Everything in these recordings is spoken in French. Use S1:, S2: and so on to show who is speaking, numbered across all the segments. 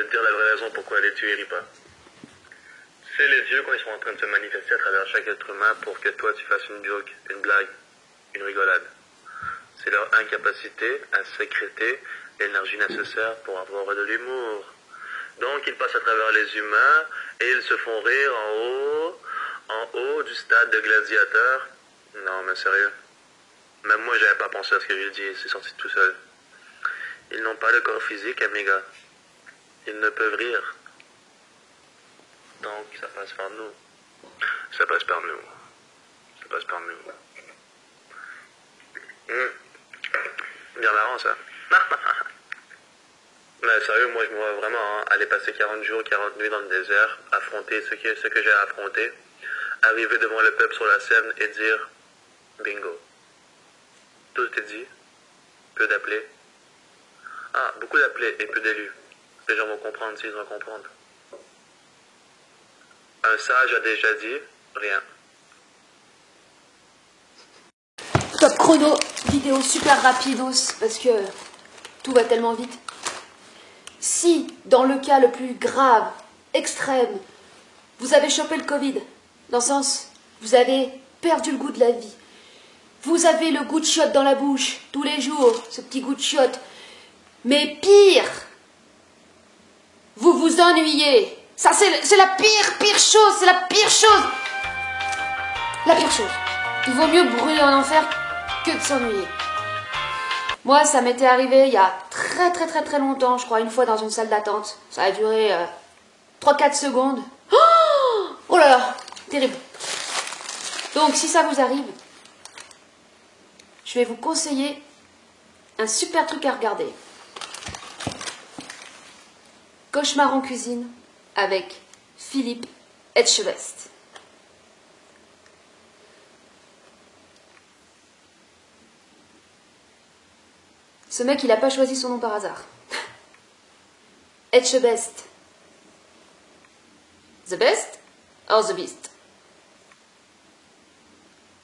S1: te dire la vraie raison pourquoi les dieux rient pas. C'est les dieux quand ils sont en train de se manifester à travers chaque être humain pour que toi tu fasses une joke, une blague, une rigolade. C'est leur incapacité à sécréter l'énergie nécessaire pour avoir de l'humour. Donc ils passent à travers les humains et ils se font rire en haut du stade de gladiateurs. Non mais sérieux. Même moi j'avais pas pensé à ce que j'ai dit, c'est sorti tout seul. Ils n'ont pas le corps physique, mes gars. Ils ne peuvent rire. Donc ça passe par nous. Ça passe par nous. Ça passe par nous. Bien marrant ça. Mais sérieux, moi je me vois vraiment aller passer 40 jours, 40 nuits dans le désert, affronter ce que j'ai à affronter, arriver devant le peuple sur la scène et dire bingo. Tout est dit, peu d'appelés. Ah, beaucoup d'appelés et peu d'élus. Les gens vont comprendre s'ils vont comprendre. Un sage a déjà dit rien.
S2: Top chrono, vidéo super rapidos parce que tout va tellement vite. Si, dans le cas le plus grave, extrême, vous avez chopé le Covid, dans le sens, vous avez perdu le goût de la vie, vous avez le goût de chiotte dans la bouche, tous les jours, ce petit goût de chiotte, mais pire, vous vous ennuyez. Ça, c'est la pire chose, c'est la pire chose. La pire chose. Il vaut mieux brûler en enfer que de s'ennuyer. Moi, ça m'était arrivé il y a très longtemps, je crois, une fois dans une salle d'attente. Ça a duré 3-4 secondes. Oh là là, terrible. Donc, si ça vous arrive, je vais vous conseiller un super truc à regarder. Cauchemar en cuisine avec Philippe Etchebest. Ce mec, il n'a pas choisi son nom par hasard. Etchebest. The best or the beast?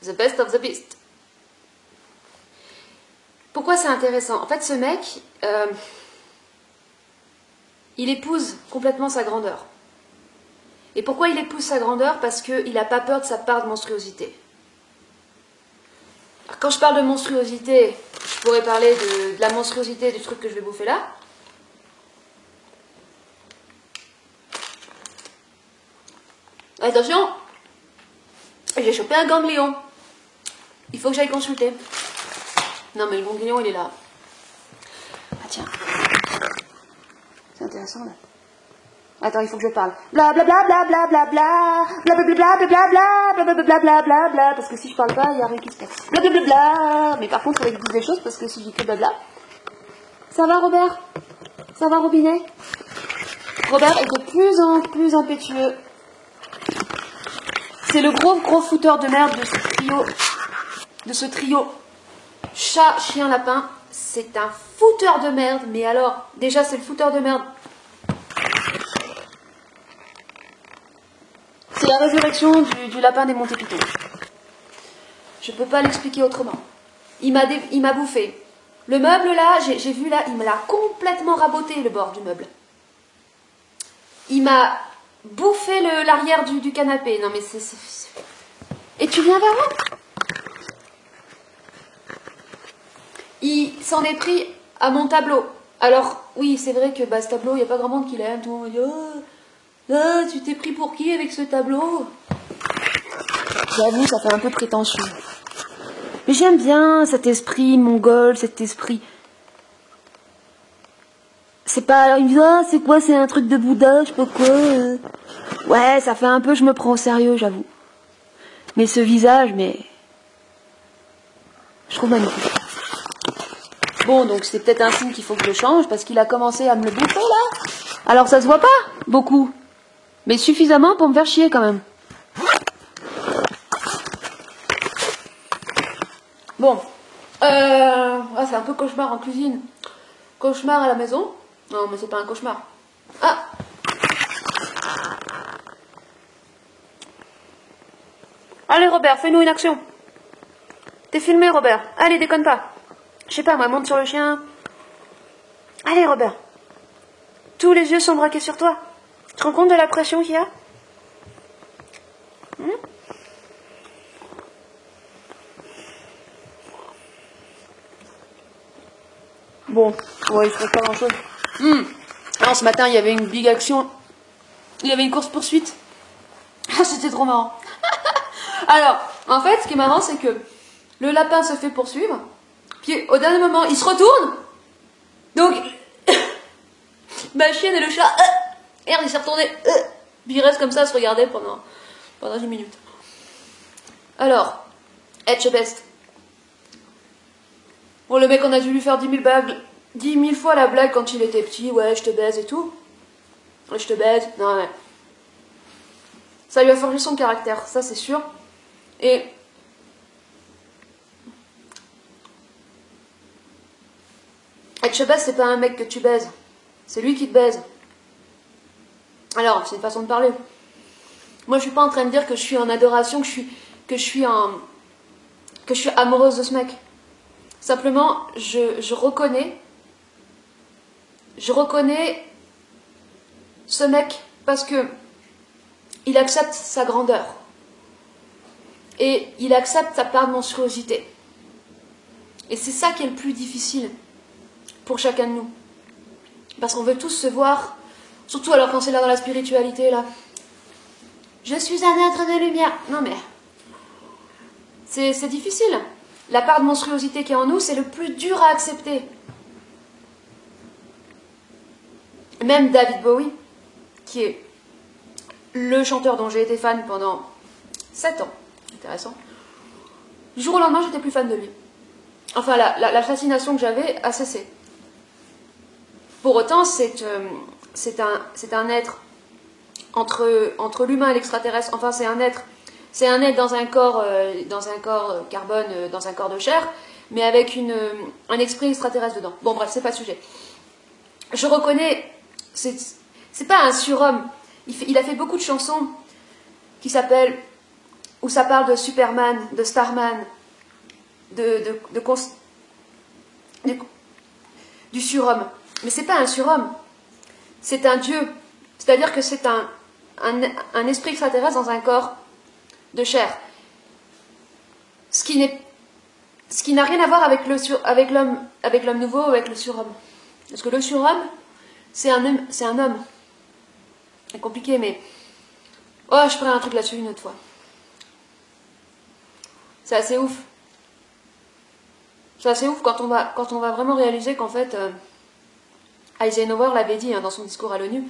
S2: The best of the beast. Pourquoi c'est intéressant? En fait, ce mec, il épouse complètement sa grandeur. Et pourquoi il épouse sa grandeur? Parce qu'il n'a pas peur de sa part de monstruosité. Alors, quand je parle de monstruosité, je pourrais parler de la monstruosité du truc que je vais bouffer là. Attention, j'ai chopé un ganglion. Il faut que j'aille consulter. Non mais le ganglion il est là. Ah tiens. C'est intéressant là. Attends, il faut que je parle. Bla bla bla bla bla bla bla bla bla bla bla bla bla bla bla bla bla bla, parce que si je parle pas, il n'y a rien qui se passe. Bla bla bla bla. Mais par contre, il faut que je dise des choses parce que si je dis que blabla. Ça va Robert? Ça va Robinet? Robert est de plus en plus impétueux. C'est le gros fouteur de merde de ce trio chat, chien, lapin. C'est un fouteur de merde, mais alors, déjà c'est le fouteur de merde. C'est la résurrection du lapin des Monte Python. Je peux pas l'expliquer autrement. Il m'a bouffé. Le meuble là, j'ai vu là, il me l'a complètement raboté le bord du meuble. Il m'a bouffé l'arrière du canapé. Non mais c'est... Et tu viens vers moi? Il s'en est pris à mon tableau. Alors, oui, c'est vrai que ce tableau, il n'y a pas grand monde qui l'aime. Tout le monde dit, oh, tu t'es pris pour qui avec ce tableau? J'avoue, ça fait un peu prétentieux. Mais j'aime bien cet esprit mongol, cet esprit... C'est pas... Alors, il me dit, ah, c'est quoi, c'est un truc de Bouddha, je sais pas quoi. Ouais, ça fait un peu, je me prends au sérieux, j'avoue. Mais ce visage, mais... Je trouve magnifique. Bon, donc c'est peut-être un signe qu'il faut que je change, parce qu'il a commencé à me le bouffer, là. Alors ça se voit pas, beaucoup. Mais suffisamment pour me faire chier, quand même. Bon. Ah, c'est un peu cauchemar en cuisine. Cauchemar à la maison. Non, mais c'est pas un cauchemar. Ah! Allez, Robert, fais-nous une action. T'es filmé, Robert. Allez, déconne pas. Je sais pas, moi, monte sur le chien. Allez, Robert. tous les yeux sont braqués sur toi. Tu te rends compte de la pression qu'il y a? Bon, ouais, il ne faut pas grand chose. Alors ce matin, il y avait une big action. Il y avait une course-poursuite. Ah, c'était trop marrant. Alors, en fait, ce qui est marrant, c'est que le lapin se fait poursuivre. Puis au dernier moment, il se retourne. Donc, ma chienne et le chat, merde, il s'est retourné. Puis il reste comme ça à se regarder pendant 10 minutes. Alors, Etchebest. Bon, le mec, on a dû lui faire 10 000 fois la blague quand il était petit. Ouais, je te baise et tout. Ouais, je te baise. Non, ouais. Ça lui a forgé son caractère, ça c'est sûr. Et Etchebest, c'est pas un mec que tu baises. C'est lui qui te baise. Alors, c'est une façon de parler. Moi, je suis pas en train de dire que je suis en adoration, que je suis amoureuse de ce mec. Simplement, je reconnais ce mec parce que il accepte sa grandeur. Et il accepte sa part de monstruosité. Et c'est ça qui est le plus difficile pour chacun de nous. Parce qu'on veut tous se voir, surtout alors quand c'est là dans la spiritualité, là. Je suis un être de lumière. Non mais, c'est difficile. La part de monstruosité qui est en nous, c'est le plus dur à accepter. Même David Bowie, qui est le chanteur dont j'ai été fan pendant 7 ans, intéressant, du jour au lendemain, j'étais plus fan de lui. Enfin, la fascination que j'avais a cessé. Pour autant, c'est un être entre l'humain et l'extraterrestre. Enfin, c'est un être dans un corps carbone, dans un corps de chair, mais avec un esprit extraterrestre dedans. Bon, bref, c'est pas le sujet. Je reconnais, c'est pas un surhomme. Il a fait beaucoup de chansons qui s'appellent, où ça parle de Superman, de Starman, du surhomme. Mais c'est pas un surhomme, c'est un dieu. C'est-à-dire que c'est un esprit extraterrestre dans un corps de chair. Ce qui n'a rien à voir avec l'homme nouveau, avec le surhomme. Parce que le surhomme, c'est un homme. C'est compliqué, mais... Oh, je ferai un truc là-dessus une autre fois. C'est assez ouf. C'est assez ouf quand on va vraiment réaliser qu'en fait, Eisenhower l'avait dit dans son discours à l'ONU,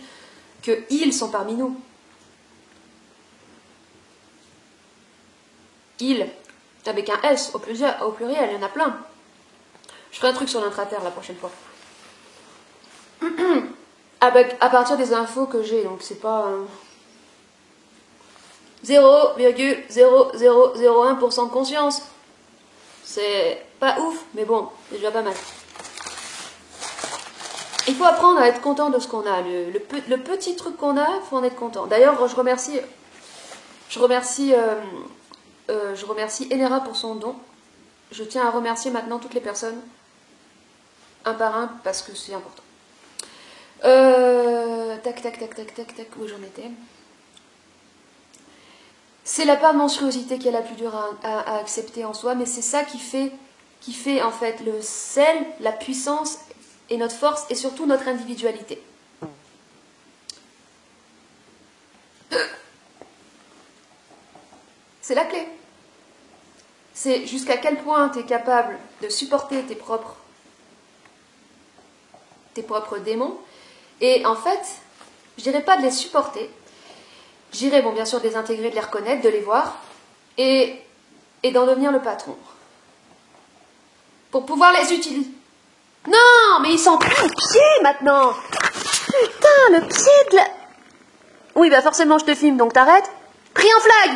S2: qu'ils sont parmi nous. Ils, avec un S au pluriel, il y en a plein. Je ferai un truc sur l'intraterre la prochaine fois. À partir des infos que j'ai, donc c'est pas 0,0001% de conscience. C'est pas ouf, mais bon, c'est déjà pas mal. Il faut apprendre à être content de ce qu'on a. Le petit truc qu'on a, il faut en être content. D'ailleurs, je remercie Enera pour son don. Je tiens à remercier maintenant toutes les personnes, un par un, parce que c'est important. Tac, où j'en étais. C'est la part de monstruosité qui est la plus dure à accepter en soi, mais c'est ça qui fait en fait le sel, la puissance et notre force, et surtout notre individualité. C'est la clé. C'est jusqu'à quel point tu es capable de supporter tes propres démons. Et en fait, je dirais pas de les supporter. Je dirais, bon, bien sûr, de les intégrer, de les reconnaître, de les voir, et d'en devenir le patron. Pour pouvoir les utiliser. Non, mais ils s'en prennent le pied maintenant. Putain, le pied de la... Oui, bah forcément, je te filme, donc t'arrêtes. Pris en flag.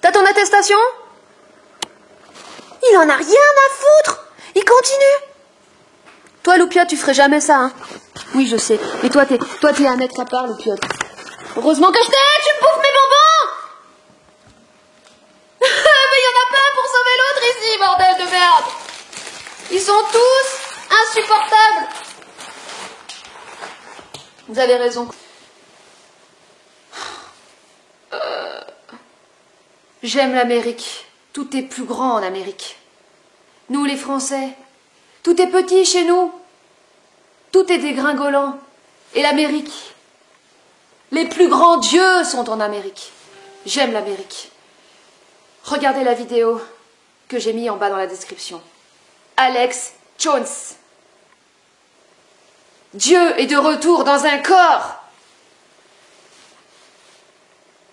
S2: T'as ton attestation? Il en a rien à foutre. Il continue. Toi, Loupiote, tu ferais jamais ça, hein? Oui, je sais. Mais toi, t'es un être à part, Loupiote. Heureusement que je t'aide, tu me bouffes mes bonbons. Mais il y en a pas pour sauver l'autre ici, bordel de merde. Ils sont tous insupportables. Vous avez raison. J'aime l'Amérique. Tout est plus grand en Amérique. Nous, les Français, tout est petit chez nous. Tout est dégringolant. Et l'Amérique, les plus grands dieux sont en Amérique. J'aime l'Amérique. Regardez la vidéo que j'ai mise en bas dans la description. Alex Jones. Dieu est de retour dans un corps.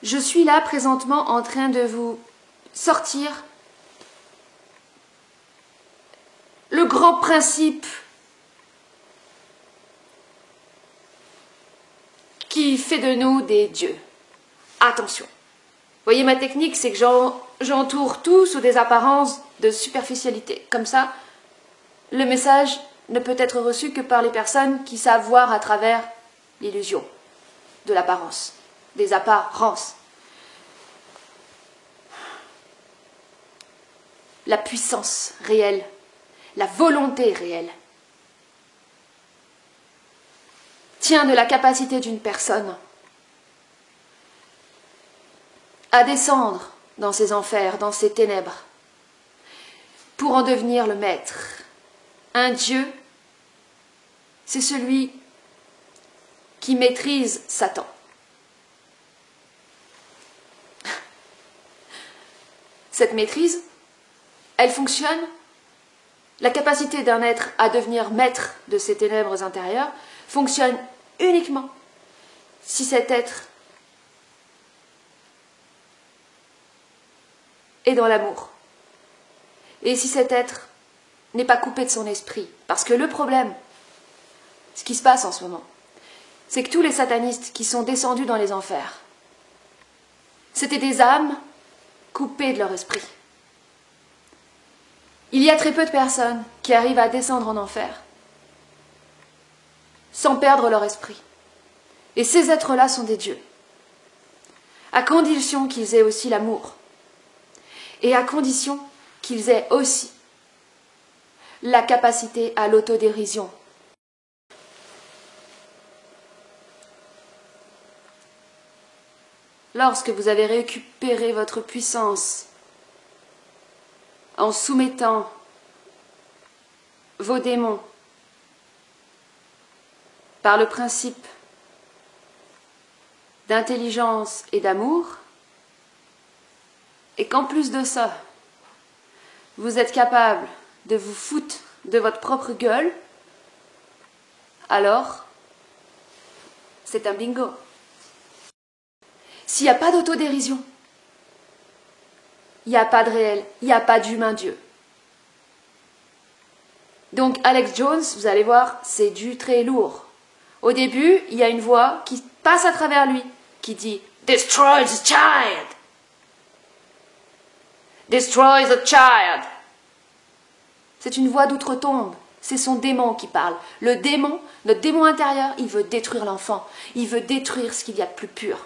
S2: Je suis là présentement en train de vous sortir le grand principe qui fait de nous des dieux. Attention. Vous voyez, ma technique, c'est que j'entoure tout sous des apparences de superficialité. Comme ça, le message ne peut être reçu que par les personnes qui savent voir à travers l'illusion de l'apparence, des apparences. La puissance réelle, la volonté réelle, tient de la capacité d'une personne à descendre dans ces enfers, dans ces ténèbres, pour en devenir le maître. Un Dieu, c'est celui qui maîtrise Satan. Cette maîtrise, elle fonctionne. La capacité d'un être à devenir maître de ses ténèbres intérieures fonctionne uniquement si cet être est dans l'amour. Et si cet être n'est pas coupé de son esprit. Parce que le problème, ce qui se passe en ce moment, c'est que tous les satanistes qui sont descendus dans les enfers, c'était des âmes coupées de leur esprit. Il y a très peu de personnes qui arrivent à descendre en enfer sans perdre leur esprit. Et ces êtres-là sont des dieux, à condition qu'ils aient aussi l'amour, et à condition qu'ils aient aussi la capacité à l'autodérision. Lorsque vous avez récupéré votre puissance en soumettant vos démons par le principe d'intelligence et d'amour, et qu'en plus de ça, vous êtes capable de vous foutre de votre propre gueule, alors c'est un bingo. S'il n'y a pas d'autodérision, il n'y a pas de réel, il n'y a pas d'humain Dieu. Donc Alex Jones, vous allez voir, c'est du très lourd. Au début, il y a une voix qui passe à travers lui, qui dit « Destroy the child !»« Destroy the child !» C'est une voix d'outre-tombe, c'est son démon qui parle. Le démon, notre démon intérieur, il veut détruire l'enfant, il veut détruire ce qu'il y a de plus pur.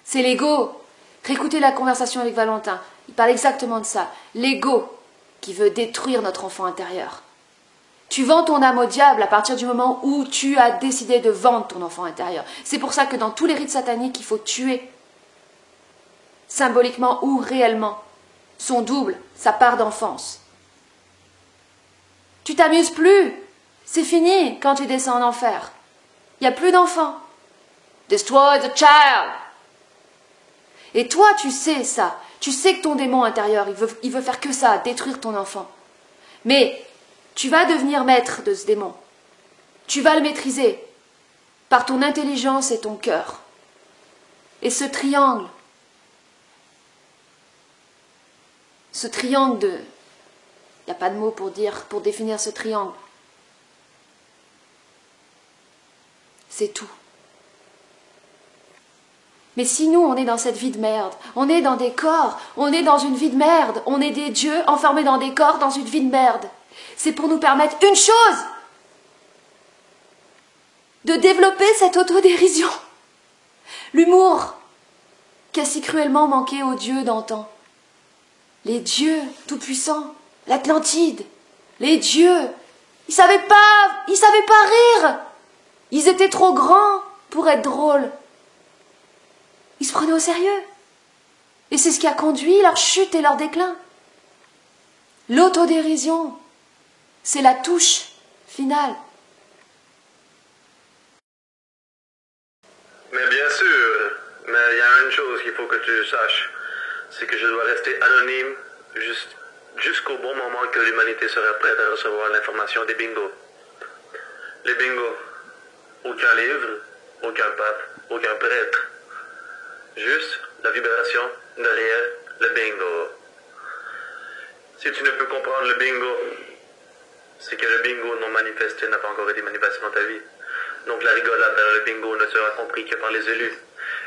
S2: C'est l'ego. Réécoutez la conversation avec Valentin, il parle exactement de ça. L'ego qui veut détruire notre enfant intérieur. Tu vends ton âme au diable à partir du moment où tu as décidé de vendre ton enfant intérieur. C'est pour ça que dans tous les rites sataniques, il faut tuer, symboliquement ou réellement, son double, sa part d'enfance. Tu t'amuses plus. C'est fini quand tu descends en enfer. Il n'y a plus d'enfants. Destroy the child. Et toi, tu sais ça. Tu sais que ton démon intérieur, il veut faire que ça, détruire ton enfant. Mais tu vas devenir maître de ce démon. Tu vas le maîtriser par ton intelligence et ton cœur. Et ce triangle de... Il n'y a pas de mot pour définir ce triangle. C'est tout. Mais si nous, on est dans cette vie de merde, on est dans des corps, on est dans une vie de merde, on est des dieux enfermés dans des corps dans une vie de merde, c'est pour nous permettre une chose, de développer cette autodérision. L'humour qui a si cruellement manqué aux dieux d'antan. Les dieux tout-puissants, l'Atlantide, les dieux, ils savaient pas rire. Ils étaient trop grands pour être drôles. Ils se prenaient au sérieux. Et c'est ce qui a conduit leur chute et leur déclin. L'autodérision, c'est la touche finale.
S1: Mais bien sûr, mais il y a une chose qu'il faut que tu saches, c'est que je dois rester anonyme jusqu'au bon moment que l'humanité sera prête à recevoir l'information des bingos. Les bingos, aucun livre, aucun pape, aucun prêtre. Juste la vibration derrière le bingo. Si tu ne peux comprendre le bingo, c'est que le bingo non manifesté n'a pas encore été manifesté dans ta vie. Donc la rigolade derrière le bingo ne sera compris que par les élus.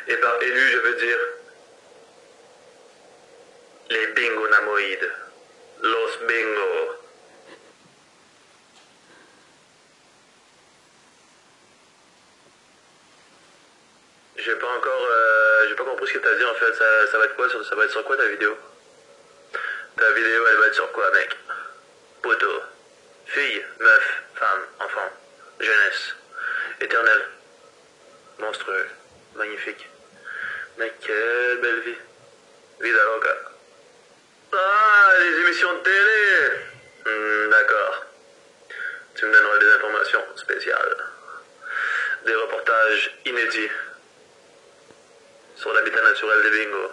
S1: Et par élus, je veux dire les bingonamoïdes. Los bingos. J'ai pas compris ce que t'as dit en fait. Ça va être quoi? Ça va être sur quoi ta vidéo? Ta vidéo, elle va être sur quoi, mec? Poteau. Fille, meuf, femme, enfant, jeunesse, éternel, monstrueux, magnifique. Mec, quelle belle vie. Vida loca. Ah, les émissions de télé. D'accord. Tu me donneras des informations spéciales. Des reportages inédits sur l'habitat naturel des bingos.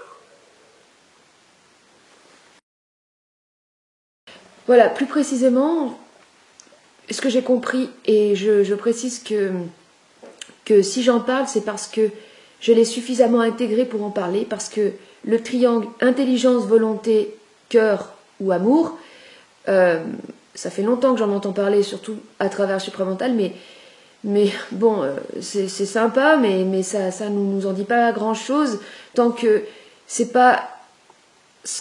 S2: Voilà, plus précisément, ce que j'ai compris, et je précise que si j'en parle, c'est parce que je l'ai suffisamment intégré pour en parler, parce que le triangle intelligence, volonté, cœur ou amour, ça fait longtemps que j'en entends parler, surtout à travers supramental, mais bon, c'est sympa, mais ça nous en dit pas grand-chose tant que c'est pas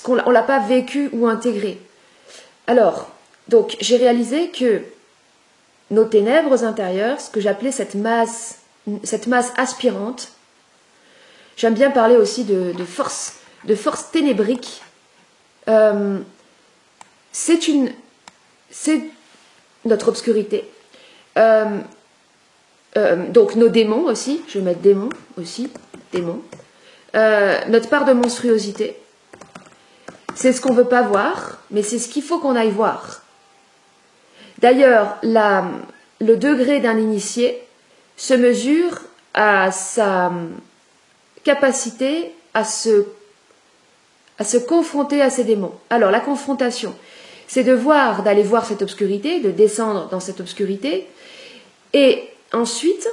S2: on l'a pas vécu ou intégré. Alors, donc j'ai réalisé que nos ténèbres intérieures, ce que j'appelais cette masse aspirante, j'aime bien parler aussi de force ténébrique, c'est notre obscurité. Donc nos démons aussi, je vais mettre démons aussi, notre part de monstruosité, c'est ce qu'on ne veut pas voir, mais c'est ce qu'il faut qu'on aille voir. D'ailleurs, le degré d'un initié se mesure à sa capacité à se confronter à ses démons. Alors la confrontation, c'est d'aller voir cette obscurité, de descendre dans cette obscurité, et ensuite,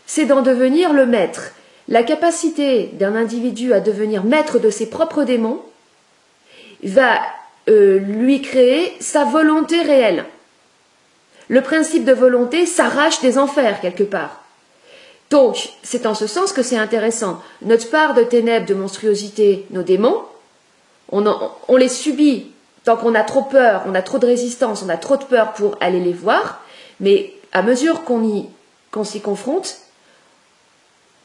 S2: c'est d'en devenir le maître. La capacité d'un individu à devenir maître de ses propres démons va lui créer sa volonté réelle. Le principe de volonté s'arrache des enfers quelque part. Donc, c'est en ce sens que c'est intéressant. Notre part de ténèbres, de monstruosité, nos démons, on les subit tant qu'on a trop peur, on a trop de résistance, on a trop de peur pour aller les voir, mais à mesure qu'on s'y confronte,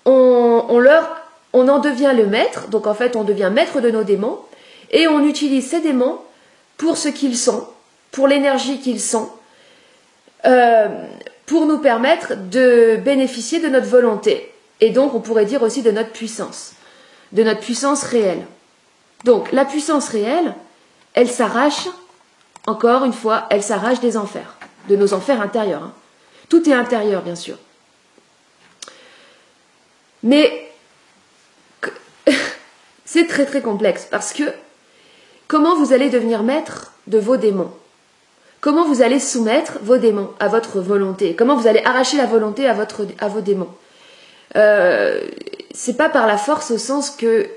S2: on en devient le maître, donc en fait on devient maître de nos démons, et on utilise ces démons pour ce qu'ils sont, pour l'énergie qu'ils sont, pour nous permettre de bénéficier de notre volonté, et donc on pourrait dire aussi de notre puissance réelle. Donc la puissance réelle, elle s'arrache, encore une fois, elle s'arrache des enfers, de nos enfers intérieurs. Hein. Tout est intérieur, bien sûr. Mais c'est très très complexe parce que comment vous allez devenir maître de vos démons? Comment vous allez soumettre vos démons à votre volonté? Comment vous allez arracher la volonté à vos démons? C'est pas par la force au sens que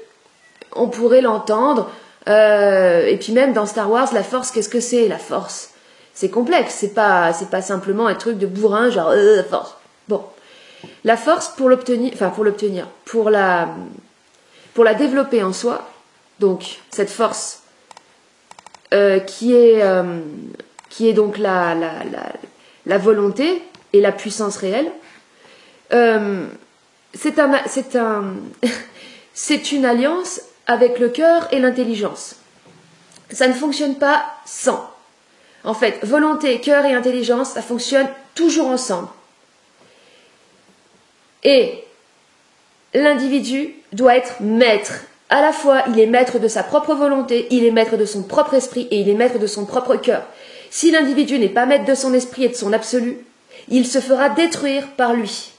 S2: on pourrait l'entendre. Et puis même dans Star Wars, la force, qu'est-ce que c'est la force? C'est complexe, c'est pas simplement un truc de bourrin, genre force. Bon, la force pour la développer en soi, donc cette force qui est donc la volonté et la puissance réelle, c'est une alliance avec le cœur et l'intelligence. Ça ne fonctionne pas sans. En fait, volonté, cœur et intelligence, ça fonctionne toujours ensemble. Et l'individu doit être maître. À la fois, il est maître de sa propre volonté, il est maître de son propre esprit et il est maître de son propre cœur. Si l'individu n'est pas maître de son esprit et de son absolu, il se fera détruire par lui.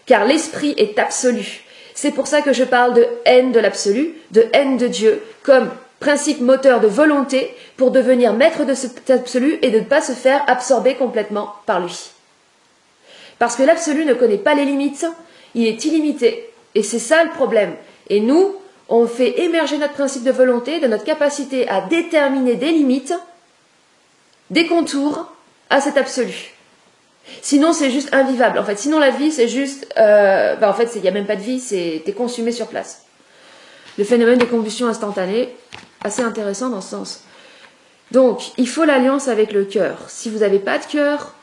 S2: Car l'esprit est absolu. C'est pour ça que je parle de haine de l'absolu, de haine de Dieu, comme principe moteur de volonté pour devenir maître de cet absolu et de ne pas se faire absorber complètement par lui. Parce que l'absolu ne connaît pas les limites, il est illimité. Et c'est ça le problème. Et nous, on fait émerger notre principe de volonté, de notre capacité à déterminer des limites, des contours à cet absolu. Sinon, c'est juste invivable. En fait, sinon la vie, c'est juste... en fait, il n'y a même pas de vie, t'es consumé sur place. Le phénomène de combustion instantanée, assez intéressant dans ce sens. Donc, il faut l'alliance avec le cœur. Si vous n'avez pas de cœur,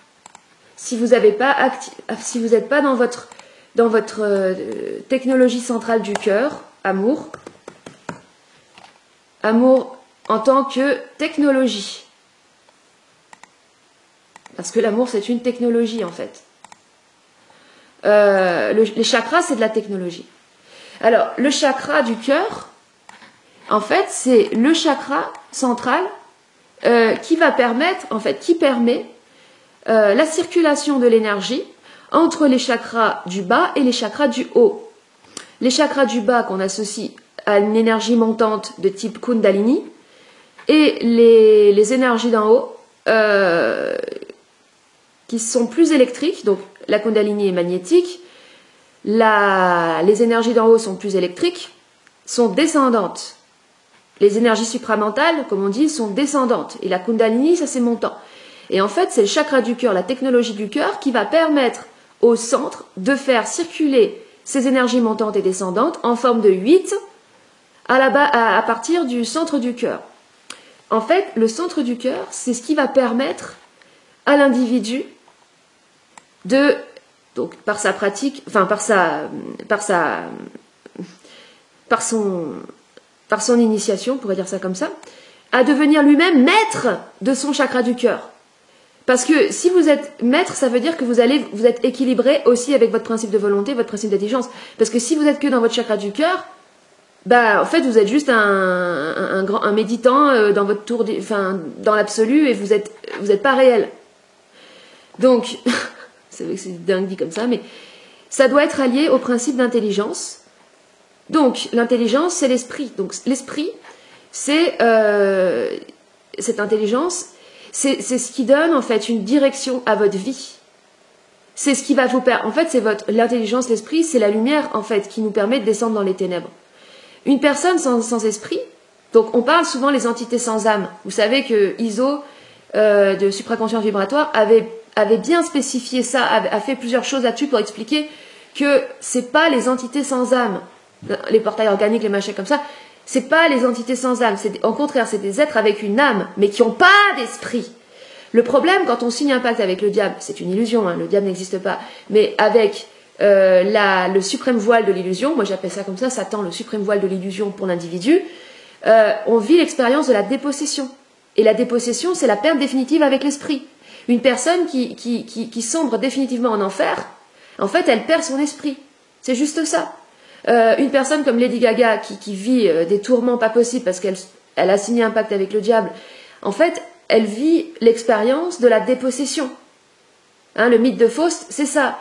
S2: si vous n'êtes pas dans votre technologie centrale du cœur, amour en tant que technologie. Parce que l'amour, c'est une technologie, en fait. Les chakras, c'est de la technologie. Alors, le chakra du cœur, en fait, c'est le chakra central qui permet la circulation de l'énergie entre les chakras du bas et les chakras du haut. Les chakras du bas qu'on associe à une énergie montante de type Kundalini et les énergies d'en haut qui sont plus électriques, donc la Kundalini est magnétique, les énergies d'en haut sont plus électriques, sont descendantes. Les énergies supramentales, comme on dit, sont descendantes. Et la Kundalini, ça c'est montant. Et en fait, c'est le chakra du cœur, la technologie du cœur, qui va permettre au centre de faire circuler ces énergies montantes et descendantes en forme de 8 à partir du centre du cœur. En fait, le centre du cœur, c'est ce qui va permettre à l'individu donc par sa pratique, enfin par son initiation, on pourrait dire ça comme ça, à devenir lui-même maître de son chakra du cœur. Parce que si vous êtes maître, ça veut dire que vous êtes équilibré aussi avec votre principe de volonté, votre principe d'intelligence. Parce que si vous êtes que dans votre chakra du cœur, en fait, vous êtes juste un méditant dans votre dans l'absolu et vous êtes pas réel. Donc, c'est dingue dit comme ça, mais ça doit être allié au principe d'intelligence. Donc, l'intelligence, c'est l'esprit. Donc, l'esprit, c'est cette intelligence, c'est ce qui donne, en fait, une direction à votre vie. C'est ce qui va vous permettre... En fait, l'intelligence, l'esprit, c'est la lumière, en fait, qui nous permet de descendre dans les ténèbres. Une personne sans esprit, donc on parle souvent les entités sans âme. Vous savez que Iso, de supraconscience vibratoire, avait bien spécifié ça, a fait plusieurs choses là-dessus pour expliquer que c'est pas les entités sans âme, les portails organiques, les machins comme ça, c'est pas les entités sans âme, au contraire, c'est des êtres avec une âme, mais qui n'ont pas d'esprit. Le problème, quand on signe un pacte avec le diable, c'est une illusion, hein, le diable n'existe pas, mais avec le suprême voile de l'illusion, moi j'appelle ça comme ça, Satan, le suprême voile de l'illusion pour l'individu, on vit l'expérience de la dépossession. Et la dépossession, c'est la perte définitive avec l'esprit. Une personne qui sombre définitivement en enfer, en fait, elle perd son esprit. C'est juste ça. Une personne comme Lady Gaga qui vit des tourments pas possibles parce qu'elle a signé un pacte avec le diable, en fait, elle vit l'expérience de la dépossession. Hein, le mythe de Faust, c'est ça.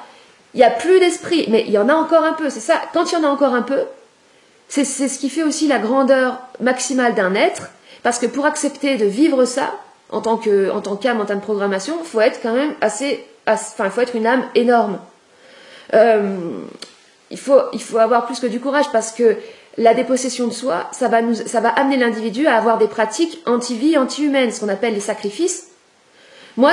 S2: Il n'y a plus d'esprit, mais il y en a encore un peu, c'est ça. Quand il y en a encore un peu, c'est ce qui fait aussi la grandeur maximale d'un être, parce que pour accepter de vivre ça, en tant qu'âme, en tant que programmation, il faut être quand même il faut être une âme énorme. Il faut avoir plus que du courage, parce que la dépossession de soi, ça va amener l'individu à avoir des pratiques anti-vie, anti-humaines, ce qu'on appelle les sacrifices. Moi,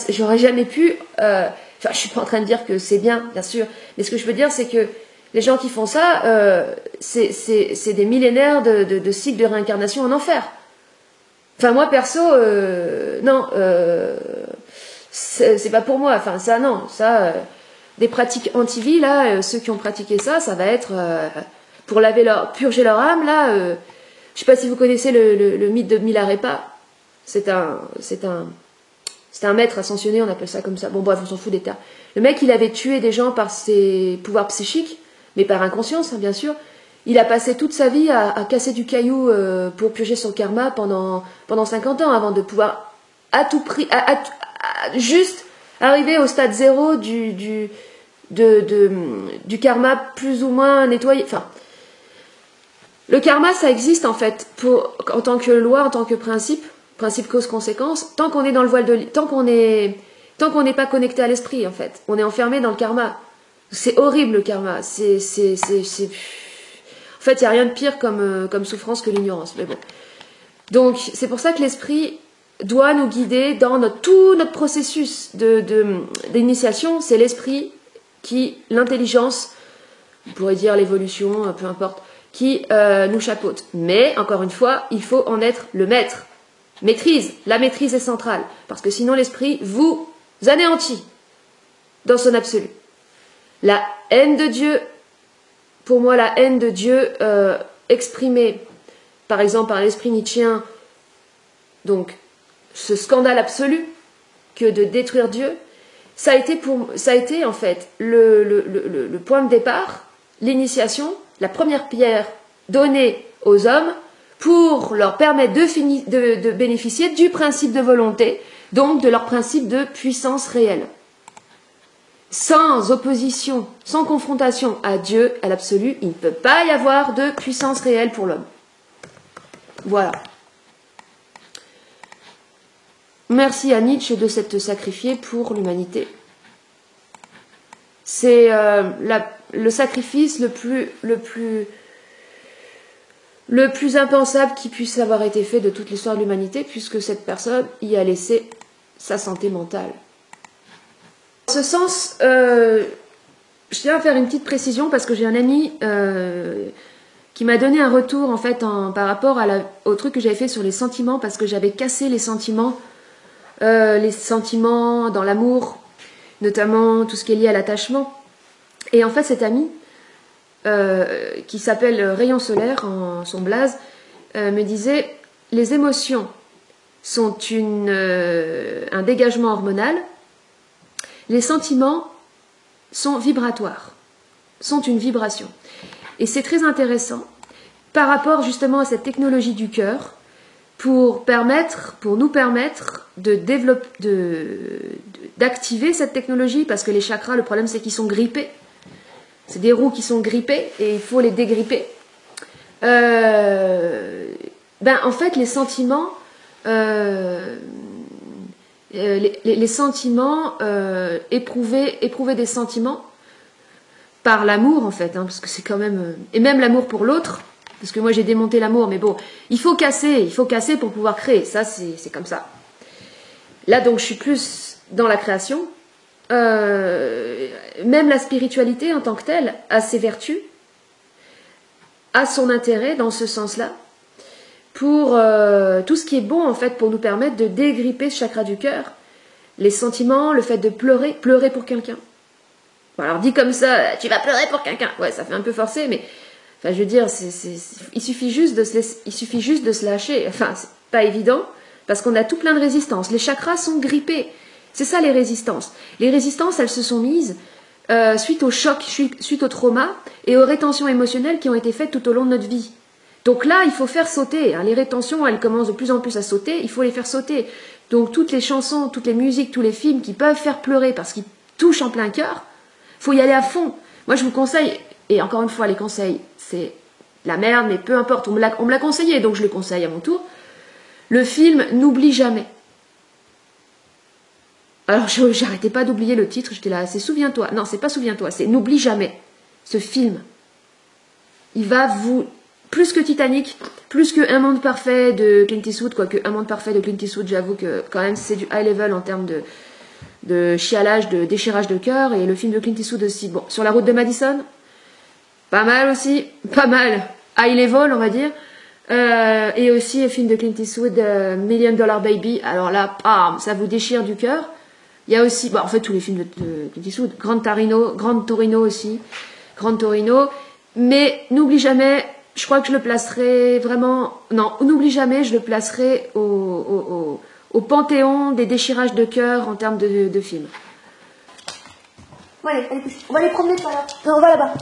S2: j'aurais jamais pu... je suis pas en train de dire que c'est bien sûr, mais ce que je veux dire, c'est que les gens qui font ça, c'est des millénaires de cycles de réincarnation en enfer. Enfin, moi, perso, non, c'est pas pour moi. Enfin, ça, non, ça... des pratiques anti-vie, là, ceux qui ont pratiqué ça, ça va être pour purger leur âme, là. Je sais pas si vous connaissez le mythe de Milarepa. C'est C'était un maître ascensionné, on appelle ça comme ça. Bon bref, on s'en fout des termes. Le mec, il avait tué des gens par ses pouvoirs psychiques, mais par inconscience, hein, bien sûr. Il a passé toute sa vie à casser du caillou pour purger son karma pendant 50 ans, avant de pouvoir à tout prix, juste arriver au stade zéro du karma plus ou moins nettoyé. Enfin, le karma, ça existe en fait en tant que loi, en tant que principe cause-conséquence. Tant qu'on est dans le voile de, tant qu'on n'est pas connecté à l'esprit en fait, on est enfermé dans le karma. C'est horrible le karma. En fait, il n'y a rien de pire comme souffrance que l'ignorance. Mais bon. Donc, c'est pour ça que l'esprit doit nous guider dans tout notre processus d'initiation. C'est l'esprit l'intelligence, on pourrait dire l'évolution, peu importe, qui nous chapeaute. Mais, encore une fois, il faut en être le maître. Maîtrise. La maîtrise est centrale. Parce que sinon, l'esprit vous anéantit dans son absolu. La haine de Dieu, pour moi, la haine de Dieu exprimée, par exemple, par l'esprit nietzschéen, donc, ce scandale absolu que de détruire Dieu, ça a été en fait le point de départ, l'initiation, la première pierre donnée aux hommes pour leur permettre de bénéficier du principe de volonté, donc de leur principe de puissance réelle. Sans opposition, sans confrontation à Dieu, à l'absolu, il ne peut pas y avoir de puissance réelle pour l'homme. Voilà. Merci à Nietzsche de s'être sacrifié pour l'humanité. C'est le sacrifice le plus impensable qui puisse avoir été fait de toute l'histoire de l'humanité, puisque cette personne y a laissé sa santé mentale. En ce sens, je tiens à faire une petite précision parce que j'ai un ami qui m'a donné un retour en fait par rapport au truc que j'avais fait sur les sentiments, parce que j'avais cassé les sentiments dans l'amour, notamment tout ce qui est lié à l'attachement. Et en fait, cet ami, qui s'appelle Rayon Solaire, en son blaze, me disait « Les émotions sont un dégagement hormonal, les sentiments sont vibratoires, sont une vibration. » Et c'est très intéressant par rapport justement à cette technologie du cœur, pour nous permettre d'activer cette technologie, parce que les chakras, le problème c'est qu'ils sont grippés. C'est des roues qui sont grippées et il faut les dégripper. En fait, les sentiments, les sentiments, éprouver des sentiments par l'amour en fait, hein, parce que c'est quand même, et même l'amour pour l'autre. Parce que moi j'ai démonté l'amour, mais bon, il faut casser pour pouvoir créer, ça c'est comme ça. Là donc je suis plus dans la création, même la spiritualité en tant que telle a ses vertus, a son intérêt dans ce sens-là, pour tout ce qui est bon en fait, pour nous permettre de dégripper ce chakra du cœur, les sentiments, le fait de pleurer pour quelqu'un. Bon, alors dit comme ça, tu vas pleurer pour quelqu'un, ouais ça fait un peu forcé, mais... Enfin, je veux dire, il suffit juste de se lâcher. Enfin, c'est pas évident, parce qu'on a tout plein de résistances. Les chakras sont grippés. C'est ça, les résistances. Les résistances, elles se sont mises suite au choc, suite au trauma et aux rétentions émotionnelles qui ont été faites tout au long de notre vie. Donc là, il faut faire sauter. Hein. Les rétentions, elles commencent de plus en plus à sauter. Il faut les faire sauter. Donc toutes les chansons, toutes les musiques, tous les films qui peuvent faire pleurer parce qu'ils touchent en plein cœur, faut y aller à fond. Moi, je vous conseille... Et encore une fois, les conseils, c'est la merde, mais peu importe, on me l'a conseillé, donc je le conseille à mon tour. Le film N'oublie jamais. Alors, j'arrêtais pas d'oublier le titre, j'étais là, c'est Souviens-toi. Non, c'est pas Souviens-toi, c'est N'oublie jamais. Ce film, il va vous... Plus que Titanic, plus que Un monde parfait de Clint Eastwood, quoique Un monde parfait de Clint Eastwood, j'avoue que quand même c'est du high level en termes de chialage, de déchirage de cœur, et le film de Clint Eastwood aussi. Bon, Sur la route de Madison... Pas mal aussi, pas mal. High level, on va dire. Et aussi le film de Clint Eastwood, Million Dollar Baby. Alors là, ça vous déchire du cœur. Il y a aussi, en fait, tous les films de Clint Eastwood. Grand Torino aussi. Grand Torino. Mais n'oublie jamais, je crois que je le placerai vraiment... Non, n'oublie jamais, je le placerai au au panthéon des déchirages de cœur en termes de films. Bon, allez, on va aller promener par là. Non, on va là-bas.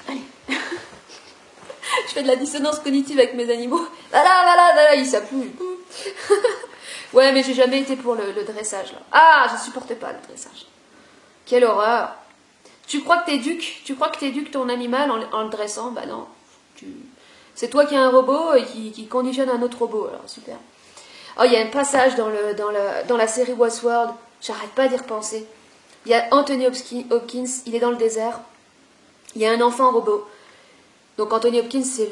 S2: Allez. Je fais de la dissonance cognitive avec mes animaux. Là, il s'appuie. Ouais, mais j'ai jamais été pour le dressage, là. Ah, je supportais pas le dressage. Quelle horreur. Tu crois que t'éduques ton animal en le dressant? Bah non. C'est toi qui as un robot et qui conditionne un autre robot. Alors, super. Oh, il y a un passage dans la série Westworld. J'arrête pas d'y repenser. Il y a Anthony Hopkins, il est dans le désert. Il y a un enfant robot. Donc Anthony Hopkins, c'est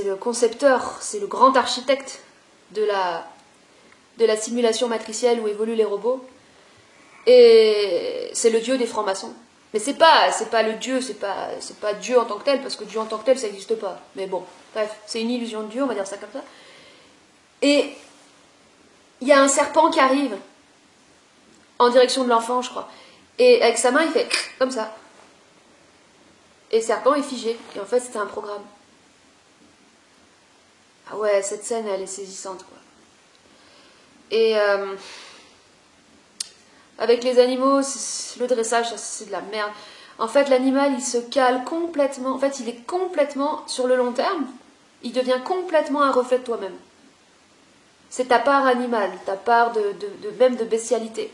S2: le concepteur, c'est le grand architecte de la simulation matricielle où évoluent les robots. Et c'est le dieu des francs-maçons. Mais c'est pas le dieu, c'est pas Dieu en tant que tel, parce que Dieu en tant que tel, ça n'existe pas. Mais bon, bref, c'est une illusion de Dieu, on va dire ça comme ça. Et il y a un serpent qui arrive en direction de l'enfant, je crois. Et avec sa main, il fait comme ça. Et le serpent est figé. Et en fait, c'était un programme. Ah ouais, cette scène, elle est saisissante, quoi. Et avec les animaux, le dressage, c'est de la merde. En fait, l'animal, il se cale complètement. En fait, il est complètement, sur le long terme, il devient complètement un reflet de toi-même. C'est ta part animale, ta part même de bestialité.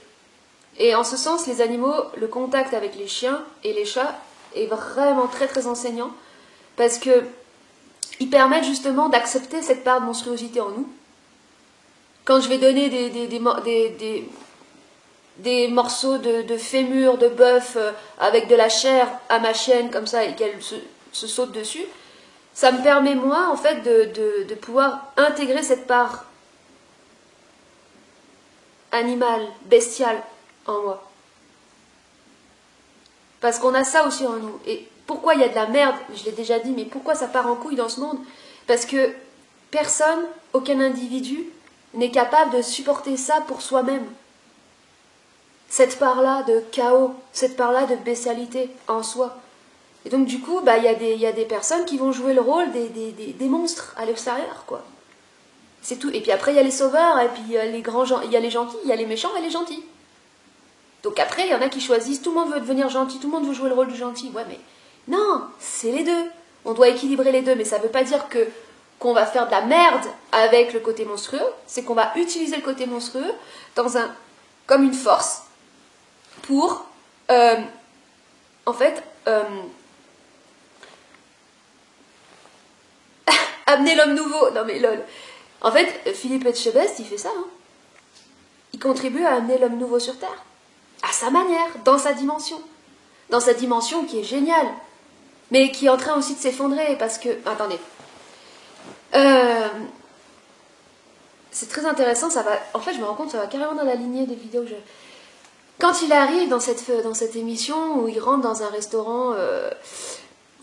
S2: Et en ce sens, les animaux, le contact avec les chiens et les chats est vraiment très très enseignant parce que ils permettent justement d'accepter cette part de monstruosité en nous. Quand je vais donner des morceaux de fémur, de bœuf avec de la chair à ma chienne comme ça et qu'elle se saute dessus, ça me permet moi en fait de pouvoir intégrer cette part animale, bestiale en moi. Parce qu'on a ça aussi en nous. Et pourquoi il y a de la merde? Je l'ai déjà dit, mais pourquoi ça part en couille dans ce monde? Parce que personne, aucun individu, n'est capable de supporter ça pour soi-même. Cette part-là de chaos, cette part-là de bestialité en soi. Et donc du coup, il y a des personnes qui vont jouer le rôle des monstres à l'extérieur, quoi. C'est tout. Et puis après, il y a les sauveurs, et puis il y a les gentils, il y a les méchants et les gentils. Donc après, il y en a qui choisissent, tout le monde veut devenir gentil, tout le monde veut jouer le rôle du gentil. Ouais, mais non, c'est les deux. On doit équilibrer les deux, mais ça ne veut pas dire qu'on va faire de la merde avec le côté monstrueux, c'est qu'on va utiliser le côté monstrueux comme une force pour, en fait, amener l'homme nouveau. Non mais lol. En fait, Philippe Etchebest, il fait ça. Hein. Il contribue à amener l'homme nouveau sur Terre. À sa manière, dans sa dimension. Dans sa dimension qui est géniale. Mais qui est en train aussi de s'effondrer parce que... Attendez. C'est très intéressant, ça va... En fait, je me rends compte, ça va carrément dans la lignée des vidéos que je... Quand il arrive dans cette émission où il rentre dans un restaurant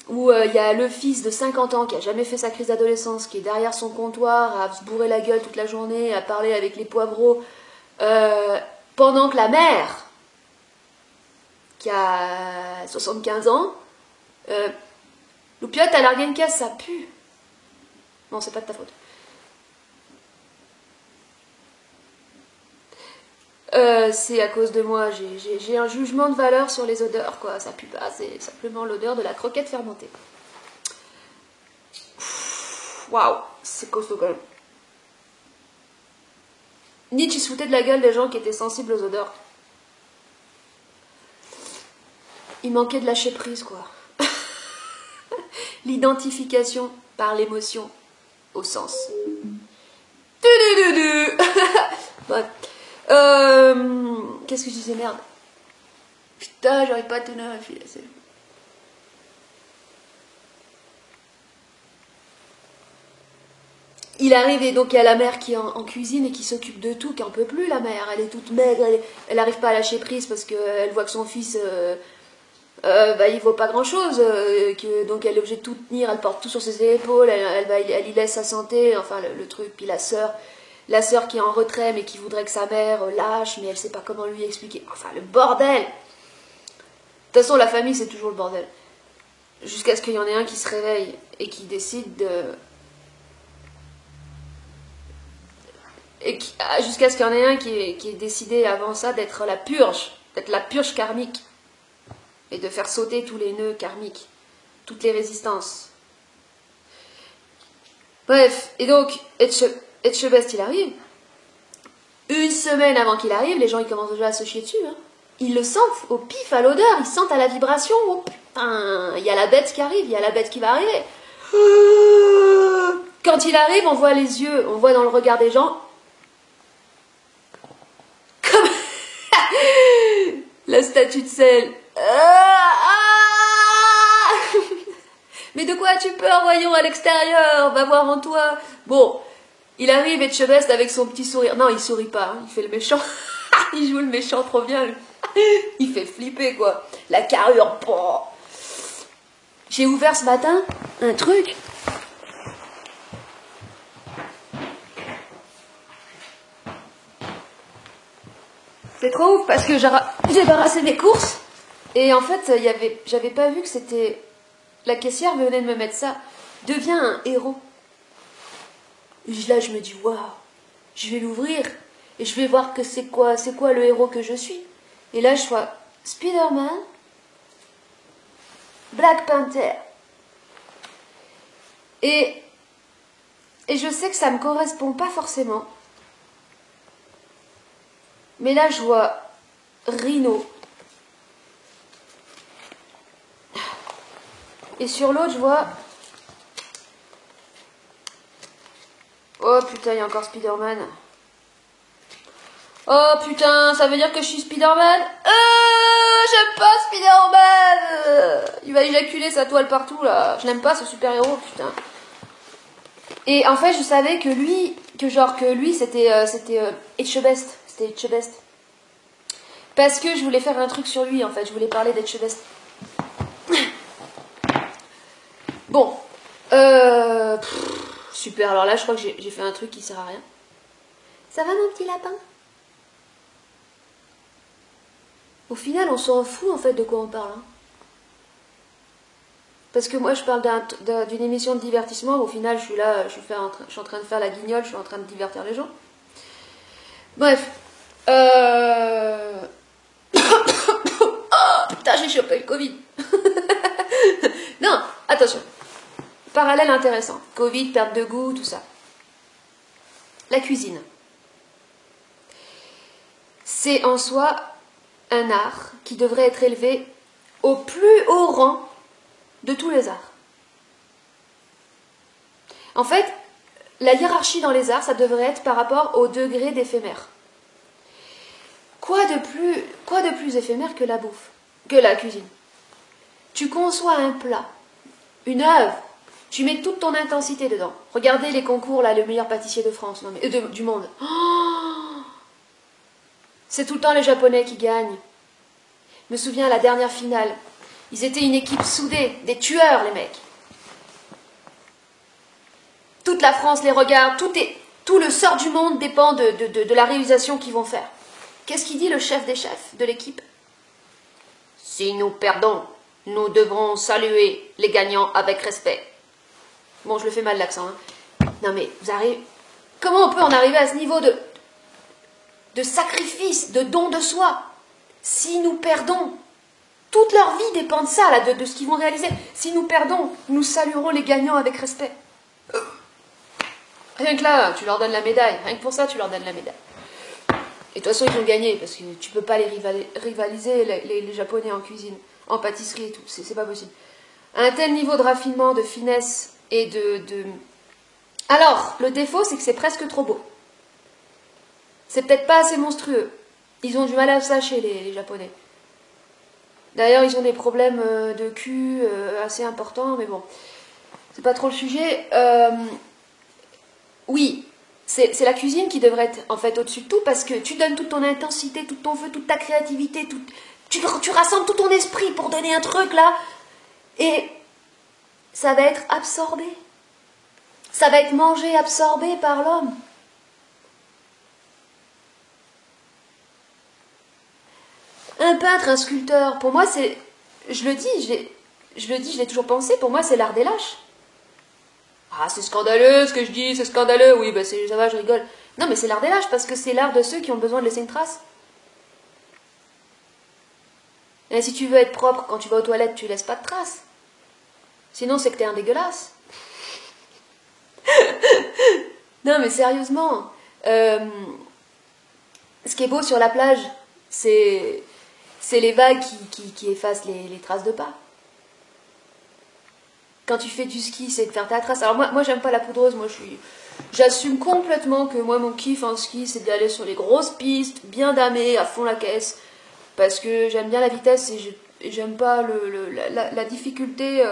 S2: où il y a le fils de 50 ans qui a jamais fait sa crise d'adolescence, qui est derrière son comptoir à se bourrer la gueule toute la journée, à parler avec les poivreaux, pendant que la mère, qui a 75 ans, Loupiote, t'as largué une caisse, ça pue. Non, c'est pas de ta faute. C'est à cause de moi, j'ai un jugement de valeur sur les odeurs, quoi. Ça pue pas, c'est simplement l'odeur de la croquette fermentée. Waouh, c'est costaud quand même. Nietzsche se foutait de la gueule des gens qui étaient sensibles aux odeurs. Il manquait de lâcher prise, quoi. L'identification par l'émotion au sens. Bref. Qu'est-ce que je disais, merde? Putain, j'arrive pas à tenir la fille. Il arrive et donc il y a la mère qui est en cuisine et qui s'occupe de tout, qui en peut plus, la mère. Elle est toute maigre, elle n'arrive pas à lâcher prise parce qu'elle voit que son fils, il vaut pas grand-chose, donc elle est obligée de tout tenir, elle porte tout sur ses épaules, elle y laisse sa santé, enfin le truc, puis la sœur qui est en retrait mais qui voudrait que sa mère lâche, mais elle sait pas comment lui expliquer. Enfin, le bordel! De toute façon, la famille, c'est toujours le bordel. Jusqu'à ce qu'il y en ait un qui se réveille et qui décide de... Et jusqu'à ce qu'il y en ait un qui ait décidé avant ça d'être la purge karmique. Et de faire sauter tous les nœuds karmiques, toutes les résistances. Bref, et donc, Etchebest, il arrive. Une semaine avant qu'il arrive, les gens ils commencent déjà à se chier dessus. Hein. Ils le sentent au pif, à l'odeur, ils sentent à la vibration. Oh putain, il y a la bête qui arrive, il y a la bête qui va arriver. Quand il arrive, on voit les yeux, on voit dans le regard des gens. Comme la statue de sel. Mais de quoi as-tu peur, voyons, à l'extérieur, va voir en toi. Bon, il arrive Etchebest avec son petit sourire. Non, il sourit pas, hein, il fait le méchant. Il joue le méchant trop bien. Il fait flipper, quoi. La carrure. Bon. J'ai ouvert ce matin un truc. C'est trop ouf parce que j'ai débarrassé mes courses. Et en fait, j'avais pas vu que c'était... La caissière venait de me mettre ça. Deviens un héros. Et là, je me dis, waouh, je vais l'ouvrir. Et je vais voir que c'est quoi le héros que je suis. Et là, je vois Spider-Man, Black Panther. Et je sais que ça me correspond pas forcément. Mais là, je vois Rhino. Et sur l'autre, je vois... Oh putain, il y a encore Spider-Man. Oh putain, ça veut dire que je suis Spider-Man. J'aime pas Spider-Man. Il va éjaculer sa toile partout, là. Je n'aime pas ce super-héros, putain. Et en fait, je savais que lui, c'était Etchebest. C'était Etchebest. Parce que je voulais faire un truc sur lui, en fait. Je voulais parler d'Etchebest. Bon. Super, alors là, je crois que j'ai fait un truc qui sert à rien. Ça va, mon petit lapin? Au final, on s'en fout, en fait, de quoi on parle. Hein. Parce que moi, je parle d'une émission de divertissement. Au final, je suis là, je suis en train de faire la guignole, je suis en train de divertir les gens. Bref. Oh, putain, j'ai chopé le Covid. Non, attention. Parallèle intéressant. Covid, perte de goût, tout ça. La cuisine. C'est en soi un art qui devrait être élevé au plus haut rang de tous les arts. En fait, la hiérarchie dans les arts, ça devrait être par rapport au degré d'éphémère. Quoi de plus éphémère que la bouffe, que la cuisine? Tu conçois un plat, une œuvre, tu mets toute ton intensité dedans. Regardez les concours, là, le meilleur pâtissier de France, non, mais, du monde. Oh, c'est tout le temps les Japonais qui gagnent. Je me souviens, la dernière finale, ils étaient une équipe soudée, des tueurs, les mecs. Toute la France les regarde, tout le sort du monde dépend de la réalisation qu'ils vont faire. Qu'est-ce qu'il dit le chef des chefs de l'équipe? Si nous perdons, nous devrons saluer les gagnants avec respect. Bon, je le fais mal l'accent. Hein. Non mais, vous arrivez... Comment on peut en arriver à ce niveau de sacrifice, de don de soi? Si nous perdons, toute leur vie dépend de ça, là, de ce qu'ils vont réaliser. Si nous perdons, nous saluerons les gagnants avec respect. Rien que là, tu leur donnes la médaille. Rien que pour ça, tu leur donnes la médaille. Et de toute façon, ils ont gagné, parce que tu peux pas les rivaliser, les Japonais en cuisine, en pâtisserie et tout. C'est pas possible. À un tel niveau de raffinement, de finesse et de... Alors, le défaut, c'est que c'est presque trop beau. C'est peut-être pas assez monstrueux. Ils ont du mal à se lâcher, les Japonais. D'ailleurs, ils ont des problèmes de cul assez importants, mais bon, c'est pas trop le sujet. Oui, c'est la cuisine qui devrait être en fait au-dessus de tout, parce que tu donnes toute ton intensité, tout ton feu, toute ta créativité, tu rassembles tout ton esprit pour donner un truc là, et ça va être absorbé. Ça va être mangé, absorbé par l'homme. Un peintre, un sculpteur, pour moi c'est, je l'ai toujours pensé, pour moi c'est l'art des lâches. Ah, c'est scandaleux ce que je dis, c'est scandaleux, oui, bah ça va, je rigole. Non, mais c'est l'art des lâches, parce que c'est l'art de ceux qui ont besoin de laisser une trace. Et si tu veux être propre, quand tu vas aux toilettes, tu laisses pas de traces. Sinon, c'est que t'es un dégueulasse. Non, mais sérieusement. Ce qui est beau sur la plage, c'est les vagues qui effacent les traces de pas. Quand tu fais du ski, c'est de faire ta trace. Alors moi j'aime pas la poudreuse, j'assume complètement que moi, mon kiff en ski, c'est d'aller sur les grosses pistes, bien damées, à fond la caisse, parce que j'aime bien la vitesse et j'aime pas la difficulté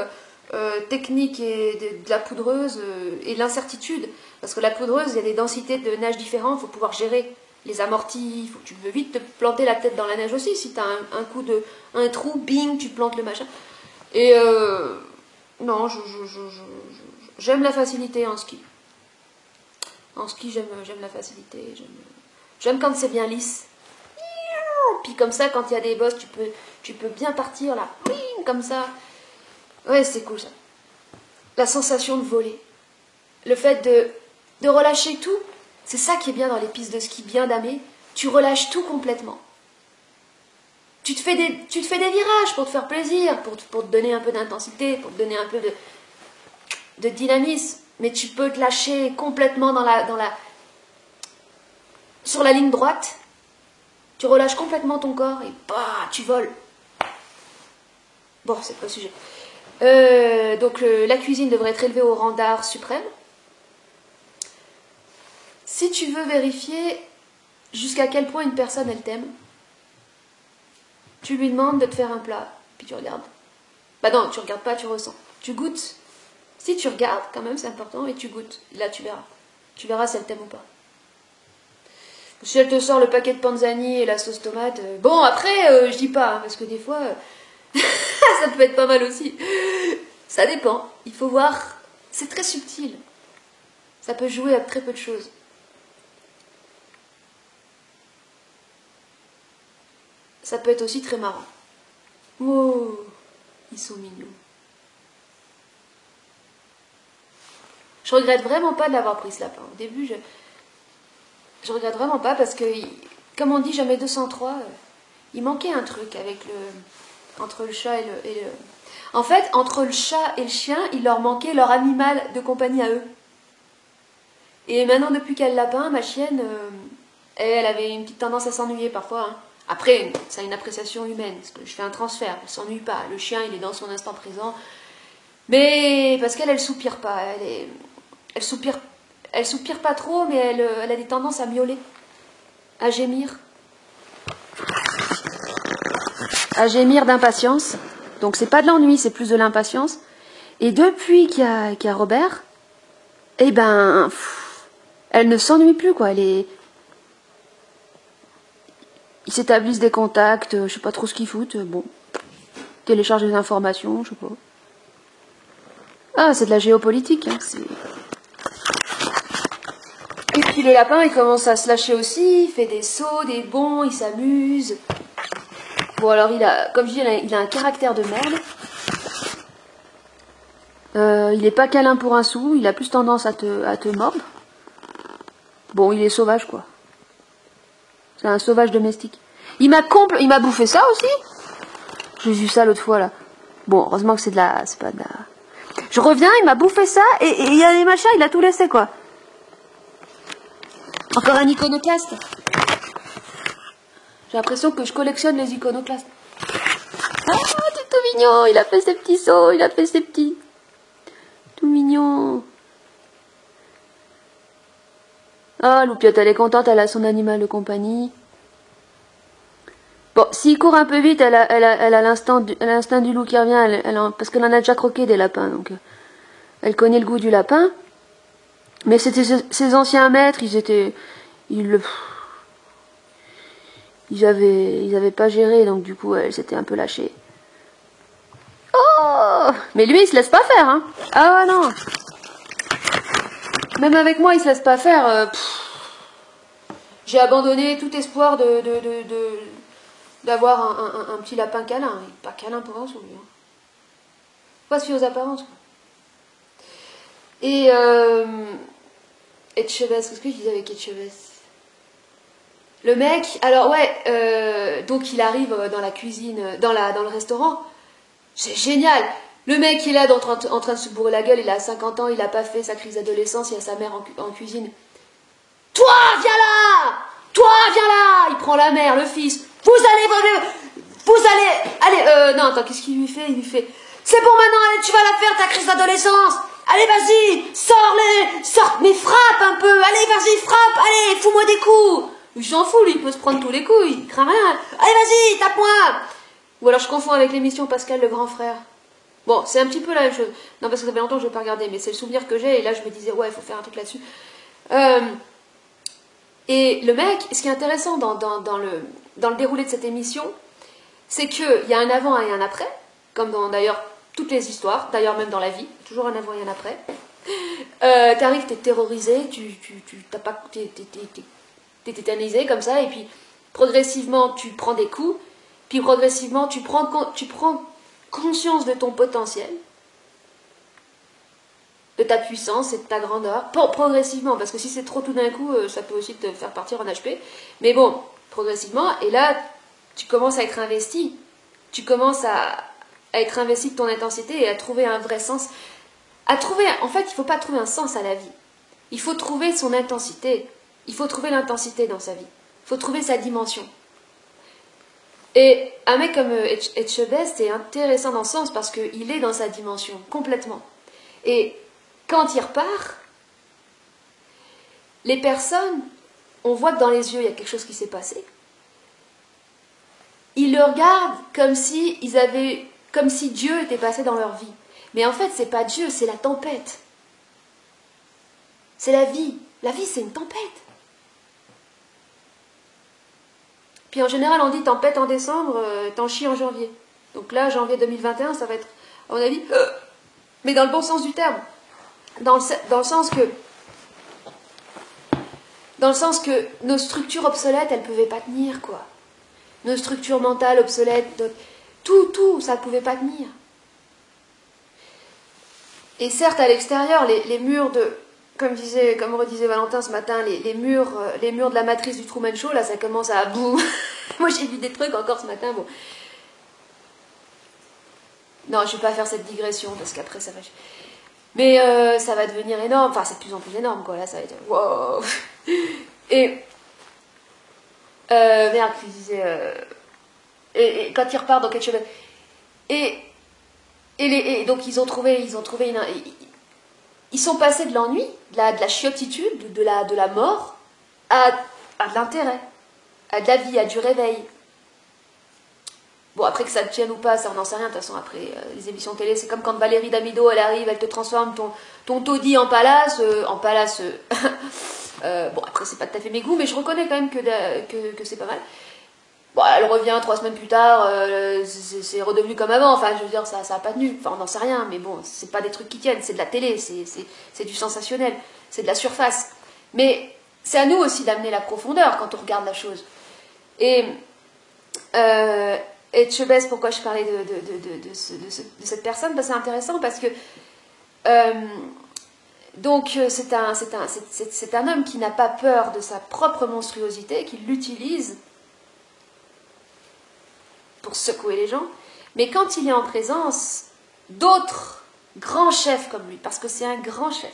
S2: technique de la poudreuse et l'incertitude. Parce que la poudreuse, il y a des densités de neige différentes, il faut pouvoir gérer les amortis, tu veux vite te planter la tête dans la neige aussi. Si tu as un trou, bing, tu plantes le machin. Et non, j'aime la facilité en ski. En ski, j'aime la facilité. J'aime quand c'est bien lisse. Puis comme ça, quand il y a des bosses, tu peux bien partir là, comme ça. Ouais, c'est cool ça. La sensation de voler. Le fait de relâcher tout. C'est ça qui est bien dans les pistes de ski bien damées. Tu relâches tout complètement. Tu te fais des virages pour te faire plaisir, pour te donner un peu d'intensité, pour te donner un peu de dynamisme. Mais tu peux te lâcher complètement sur la ligne droite. Tu relâches complètement ton corps et bah, tu voles. Bon, c'est pas le sujet. Donc la cuisine devrait être élevée au rang d'art suprême. Si tu veux vérifier jusqu'à quel point une personne elle t'aime, tu lui demandes de te faire un plat, puis tu regardes. Bah non, tu regardes pas, tu ressens. Tu goûtes. Si tu regardes, quand même, c'est important, et tu goûtes. Là, tu verras. Tu verras si elle t'aime ou pas. Si elle te sort le paquet de panzani et la sauce tomate, bon, après, je dis pas, hein, parce que des fois, ça peut être pas mal aussi. Ça dépend. Il faut voir. C'est très subtil. Ça peut jouer à très peu de choses. Ça peut être aussi très marrant. Oh, ils sont mignons. Je regrette vraiment pas de l'avoir pris ce lapin. Au début, je regrette vraiment pas parce que, comme on dit, jamais 203, il manquait un truc entre le chat et le... En fait, entre le chat et le chien, il leur manquait leur animal de compagnie à eux. Et maintenant, depuis qu'elle l'a lapin, ma chienne, elle avait une petite tendance à s'ennuyer parfois. Hein. Après, ça a une appréciation humaine, parce que je fais un transfert, elle s'ennuie pas. Le chien, il est dans son instant présent. Mais parce qu'elle soupire pas. Elle soupire pas trop, mais elle a des tendances à miauler, à gémir. À gémir d'impatience. Donc c'est pas de l'ennui, c'est plus de l'impatience. Et depuis qu'il y a Robert, eh ben, elle ne s'ennuie plus, quoi. Ils s'établissent des contacts, je sais pas trop ce qu'ils foutent, bon. Télécharge des informations, je sais pas. Ah, c'est de la géopolitique, hein, Et puis le lapin, il commence à se lâcher aussi, il fait des sauts, des bonds, il s'amuse. Bon, alors comme je dis, il a un caractère de merde. Il est pas câlin pour un sou, il a plus tendance à te mordre. Bon, il est sauvage, quoi. C'est un sauvage domestique. Il m'a bouffé ça aussi. J'ai vu ça l'autre fois, là. Bon, heureusement que c'est pas de la... Je reviens, il m'a bouffé ça, et il y a des machins, il a tout laissé, quoi. Encore un iconoclaste. J'ai l'impression que je collectionne les iconoclastes. Ah, c'est tout mignon, il a fait ses petits sauts, il a fait ses petits... Tout mignon. Ah, Loupiote, elle est contente, elle a son animal de compagnie. Bon, s'il court un peu vite, elle a l'instinct du loup qui revient, parce qu'elle en a déjà croqué des lapins, donc elle connaît le goût du lapin. Mais c'était ses anciens maîtres, ils avaient pas géré, donc du coup, elle s'était un peu lâchée. Oh! Mais lui, il se laisse pas faire, hein. Ah non. Même avec moi, il se laisse pas faire. J'ai abandonné tout espoir d'avoir un petit lapin câlin. Il est pas câlin pour un sou, lui. Hein. Pas se fier aux apparences. Quoi. Et Etchebest, qu'est-ce que je disais avec Etchebest? Le mec, alors ouais, donc il arrive dans la cuisine, dans le restaurant. C'est génial. Le mec il est là en train de se bourrer la gueule, il a 50 ans, il a pas fait sa crise d'adolescence, il y a sa mère en cuisine. Toi, viens là! Toi, viens là! Il prend la mère, le fils. Allez, non, attends, qu'est-ce qu'il lui fait? Il lui fait, c'est bon maintenant, allez, tu vas la faire ta crise d'adolescence. Allez, vas-y, sors, mais frappe un peu. Allez, vas-y, frappe, allez, fous-moi des coups. Il s'en fout, lui, il peut se prendre tous les coups, il craint rien. Allez, vas-y, tape-moi. Ou alors je confonds avec l'émission Pascal le grand frère. Bon, c'est un petit peu la même chose. Non, parce que ça fait longtemps que je n'ai pas regardé, mais c'est le souvenir que j'ai, et là je me disais, ouais, il faut faire un truc là-dessus. Et le mec, ce qui est intéressant dans le déroulé de cette émission, c'est qu'il y a un avant et un après, comme dans d'ailleurs toutes les histoires, d'ailleurs même dans la vie, toujours un avant et un après. T'arrives, t'es terrorisé, t'es tétanisé comme ça, et puis progressivement tu prends des coups, puis progressivement tu prends conscience de ton potentiel, de ta puissance et de ta grandeur, progressivement, parce que si c'est trop tout d'un coup, ça peut aussi te faire partir en HP, mais bon, progressivement, et là, tu commences à être investi, à être investi de ton intensité et à trouver un vrai sens, en fait, il ne faut pas trouver un sens à la vie, il faut trouver son intensité, il faut trouver l'intensité dans sa vie, il faut trouver sa dimension. Et un mec comme Etchebest est intéressant dans ce sens parce qu'il est dans sa dimension, complètement. Et quand il repart, les personnes, on voit que dans les yeux, il y a quelque chose qui s'est passé. Ils le regardent comme si Dieu était passé dans leur vie. Mais en fait, c'est pas Dieu, c'est la tempête. C'est la vie. La vie, c'est une tempête. Puis en général, on dit tempête en décembre, t'en chies en janvier. Donc là, janvier 2021, ça va être, à mon avis, mais dans le bon sens du terme. Dans le sens que nos structures obsolètes, elles ne pouvaient pas tenir, quoi. Nos structures mentales obsolètes, tout, ça ne pouvait pas tenir. Et certes, à l'extérieur, les murs de... Comme redisait Valentin ce matin, les murs de la matrice du Truman Show, là, ça commence à... Boum. Moi, j'ai vu des trucs encore ce matin, bon. Non, je ne vais pas faire cette digression, parce qu'après, ça va... Mais ça va devenir énorme, enfin, c'est de plus en plus énorme, quoi, là, ça va être... Wow. Et... merde, tu disais... Et quand il repart dans quelque chose... Et donc, ils ont trouvé une... Ils sont passés de l'ennui, de la chiottitude, de la mort, à de l'intérêt, à de la vie, à du réveil. Bon, après que ça te tienne ou pas, ça on n'en sait rien. De toute façon, après, les émissions télé, c'est comme quand Valérie Damido, elle arrive, elle te transforme ton taudis en palace. Bon, après, c'est pas tout à fait mes goûts, mais je reconnais quand même que c'est pas mal. Bon, elle revient 3 semaines plus tard, c'est redevenu comme avant. Enfin, je veux dire, ça a pas tenu. Enfin, on n'en sait rien, mais bon, c'est pas des trucs qui tiennent. C'est de la télé, c'est du sensationnel, c'est de la surface. Mais c'est à nous aussi d'amener la profondeur quand on regarde la chose. Et Etchebest, pourquoi je parlais de cette personne, c'est intéressant parce que donc c'est un homme qui n'a pas peur de sa propre monstruosité, qui l'utilise pour secouer les gens, mais quand il est en présence d'autres grands chefs comme lui, parce que c'est un grand chef,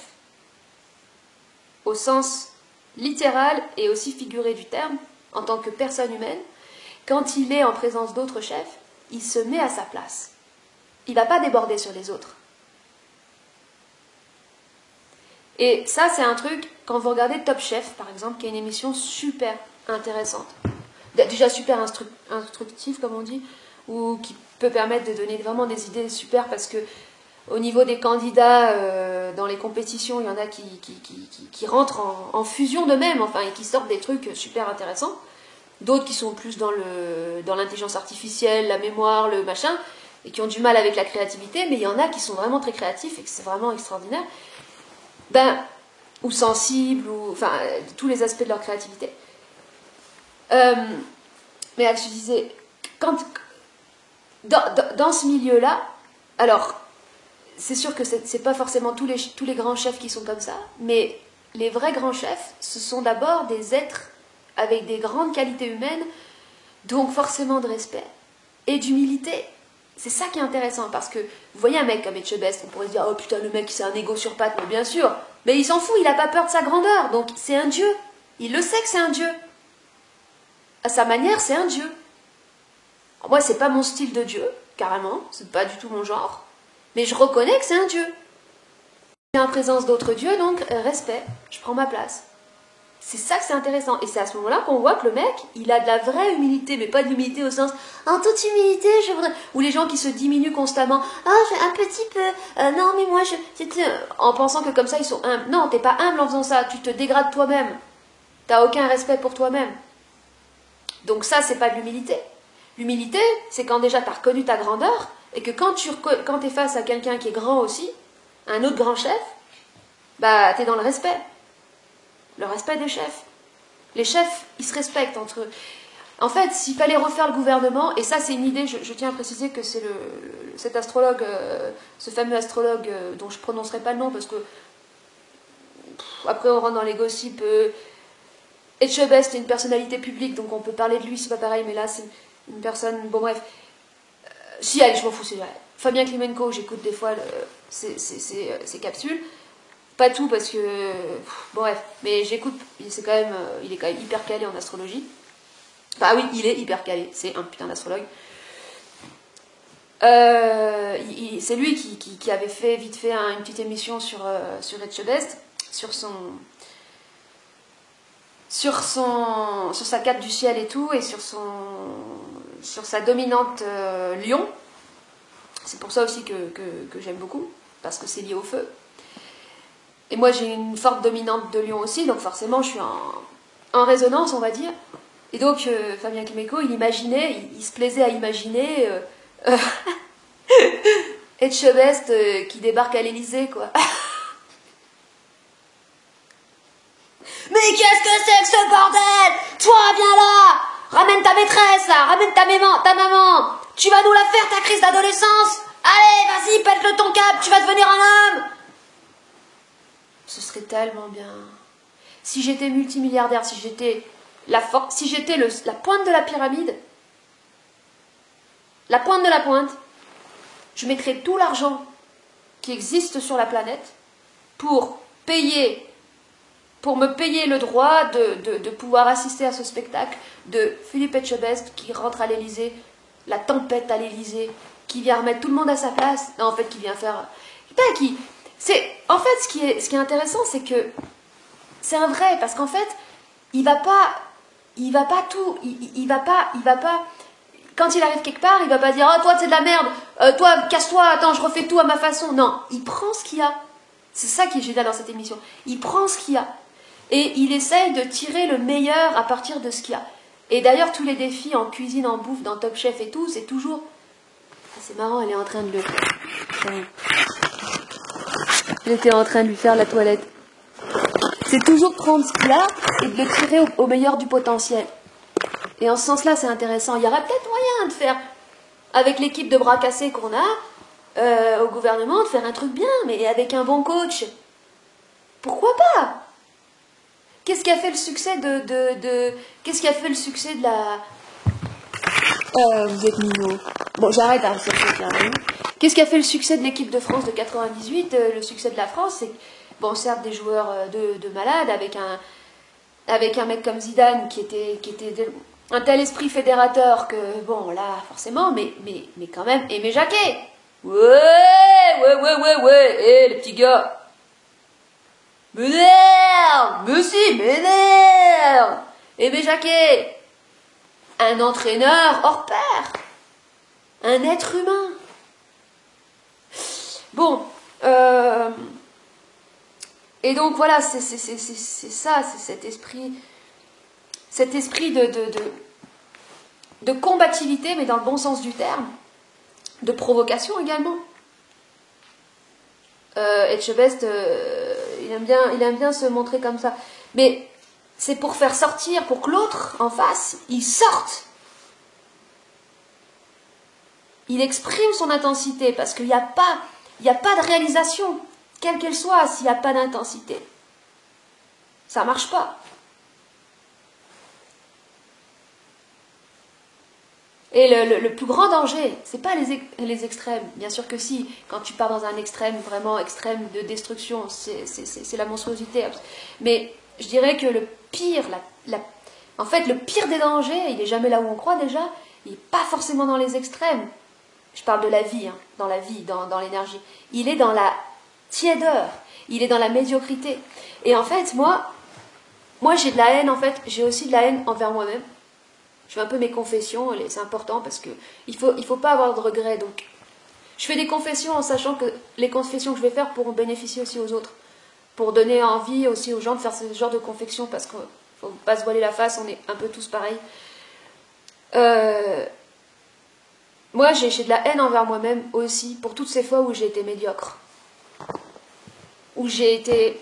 S2: au sens littéral et aussi figuré du terme, en tant que personne humaine, quand il est en présence d'autres chefs, il se met à sa place. Il ne va pas déborder sur les autres. Et ça, c'est un truc, quand vous regardez Top Chef, par exemple, qui est une émission super intéressante, déjà super instructive, comme on dit, ou qui peut permettre de donner vraiment des idées super, parce que au niveau des candidats dans les compétitions, il y en a qui rentrent en fusion d'eux-mêmes, enfin, et qui sortent des trucs super intéressants. D'autres qui sont plus dans l'intelligence artificielle, la mémoire, le machin, et qui ont du mal avec la créativité, mais il y en a qui sont vraiment très créatifs et que c'est vraiment extraordinaire. Ou sensibles, ou enfin, tous les aspects de leur créativité. Mais je disais, dans ce milieu-là, alors, c'est sûr que c'est pas forcément tous les grands chefs qui sont comme ça, mais les vrais grands chefs, ce sont d'abord des êtres avec des grandes qualités humaines, donc forcément de respect et d'humilité. C'est ça qui est intéressant, parce que vous voyez un mec comme Etchebest, on pourrait se dire oh putain le mec c'est un égo sur pattes, mais bien sûr, mais il s'en fout, il n'a pas peur de sa grandeur, donc c'est un dieu, il le sait que c'est un dieu. À sa manière, c'est un dieu. Moi, c'est pas mon style de dieu, carrément, c'est pas du tout mon genre, mais je reconnais que c'est un dieu. Il est en présence d'autres dieux, donc respect, je prends ma place. C'est ça que c'est intéressant, et c'est à ce moment-là qu'on voit que le mec, il a de la vraie humilité, mais pas de l'humilité au sens en toute humilité, je voudrais. Ou les gens qui se diminuent constamment, un petit peu, non mais moi en pensant que comme ça ils sont humbles. Non, t'es pas humble en faisant ça, tu te dégrades toi-même. T'as aucun respect pour toi-même. Donc ça, c'est pas de l'humilité. L'humilité, c'est quand déjà tu as reconnu ta grandeur, et que quand tu es face à quelqu'un qui est grand aussi, un autre grand chef, bah tu es dans le respect. Le respect des chefs. Les chefs, ils se respectent entre eux. En fait, s'il fallait refaire le gouvernement, et ça c'est une idée, je tiens à préciser que c'est cet astrologue, ce fameux astrologue dont je ne prononcerai pas le nom, parce que après on rentre dans les gossips. Etchebest est une personnalité publique, donc on peut parler de lui, c'est pas pareil, mais là c'est une personne, bon bref. Si, allez, je m'en fous, c'est vrai. Fabien Klimenko, j'écoute des fois ses capsules. Pas tout parce que, bon bref, mais j'écoute, il est quand même hyper calé en astrologie. Bah oui, il est hyper calé, c'est un putain d'astrologue. C'est lui qui avait fait vite fait une petite émission sur Etchebest, sur sa carte du ciel et tout, et sur sa dominante lion. C'est pour ça aussi que j'aime beaucoup, parce que c'est lié au feu. Et moi j'ai une forte dominante de lion aussi, donc forcément je suis en résonance, on va dire. Et donc Fabien Klimenko, il se plaisait à imaginer Etchebest qui débarque à l'Élysée, quoi. Mais qu'est-ce que c'est que ce bordel? Toi, viens là! Ramène ta maîtresse, là! Ramène ta maman! Tu vas nous la faire, ta crise d'adolescence! Allez, vas-y, pète-le ton câble, tu vas devenir un homme! Ce serait tellement bien. Si j'étais multimilliardaire, si j'étais la pointe de la pyramide, la pointe de la pointe, je mettrais tout l'argent qui existe sur la planète pour me payer le droit de pouvoir assister à ce spectacle de Philippe Etchebest qui rentre à l'Élysée, la tempête à l'Élysée, qui vient remettre tout le monde à sa place. Non, en fait, qui vient faire... En fait, ce qui est intéressant, c'est que c'est un vrai, parce qu'en fait, il va pas quand il arrive quelque part, il va pas dire oh toi c'est de la merde, toi casse-toi, attends je refais tout à ma façon. Non, il prend ce qu'il y a. C'est ça qui est génial dans cette émission. Il prend ce qu'il y a et il essaye de tirer le meilleur à partir de ce qu'il y a. Et d'ailleurs tous les défis en cuisine, en bouffe, dans Top Chef et tout, c'est toujours... Ah, c'est marrant, elle est en train de le... Elle était en train de lui faire la toilette. C'est toujours prendre ce qu'il y a et de le tirer au meilleur du potentiel. Et en ce sens-là, c'est intéressant. Il y aurait peut-être moyen de faire, avec l'équipe de bras cassés qu'on a au gouvernement, de faire un truc bien, mais avec un bon coach. Pourquoi pas? Qu'est-ce qui a fait le succès Qu'est-ce qui a fait le succès de la... vous êtes mignon. Bon, j'arrête, hein, Qu'est-ce qui a fait le succès de l'équipe de France de 98? Le succès de la France, c'est... Bon, certes, des joueurs de malades, avec un mec comme Zidane qui était un tel esprit fédérateur que, bon, là, forcément, mais quand même, Aimé Jacquet. Ouais, les petits gars. M'énerve, m'énerve. Aimé Jacquet. Un entraîneur hors pair. Un être humain. Bon, et donc voilà, c'est ça, c'est cet esprit de combativité, mais dans le bon sens du terme, de provocation également. Etchebest, il aime bien se montrer comme ça, mais c'est pour faire sortir, pour que l'autre en face, il sorte. Il exprime son intensité, parce qu'il n'y a pas de réalisation, quelle qu'elle soit, s'il n'y a pas d'intensité. Ça marche pas. Et le plus grand danger, c'est pas les extrêmes. Bien sûr que si, quand tu pars dans un extrême, vraiment extrême de destruction, c'est la monstruosité. Mais je dirais que le pire, en fait, le pire des dangers, il est jamais là où on croit déjà, il n'est pas forcément dans les extrêmes. Je parle de la vie, hein, dans la vie, dans l'énergie. Il est dans la tiédeur, il est dans la médiocrité. Et en fait, moi j'ai de la haine, en fait, j'ai aussi de la haine envers moi-même. Je fais un peu mes confessions, c'est important parce que il faut pas avoir de regrets. Donc, je fais des confessions en sachant que les confessions que je vais faire pourront bénéficier aussi aux autres, pour donner envie aussi aux gens de faire ce genre de confessions, parce qu'il ne faut pas se voiler la face, on est un peu tous pareils. Moi, j'ai de la haine envers moi-même aussi, pour toutes ces fois où j'ai été médiocre, où j'ai été...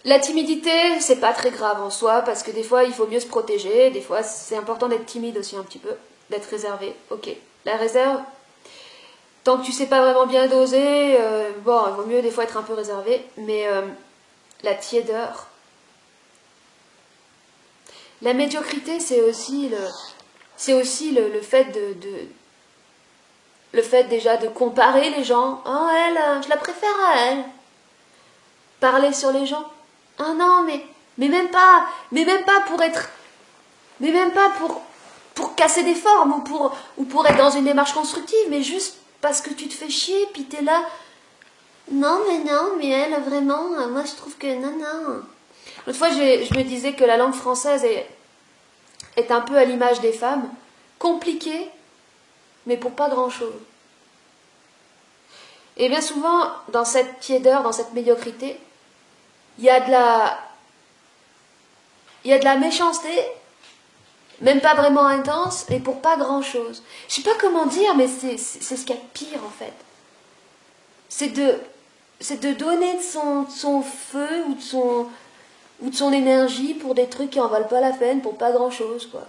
S2: La timidité, c'est pas très grave en soi, parce que des fois, il faut mieux se protéger, des fois, c'est important d'être timide aussi un petit peu, d'être réservé. Ok, la réserve, tant que tu sais pas vraiment bien doser, bon, il vaut mieux des fois être un peu réservé, mais la tiédeur, la médiocrité, c'est aussi le fait le fait déjà de comparer les gens. Oh, elle, je la préfère à elle. Parler sur les gens. Ah non, mais même pas pour être, mais même pas pour casser des formes ou pour être dans une démarche constructive, mais juste parce que tu te fais chier, puis t'es là. Non, mais elle, vraiment, moi je trouve que non. L'autre fois, je me disais que la langue française est un peu à l'image des femmes, compliquée, mais pour pas grand-chose. Et bien souvent, dans cette tiédeur, dans cette médiocrité, il y a de la méchanceté, même pas vraiment intense, et pour pas grand-chose. Je sais pas comment dire, mais c'est ce qu'il y a de pire, en fait. C'est de donner de son feu ou de son énergie pour des trucs qui en valent pas la peine, pour pas grand-chose, quoi.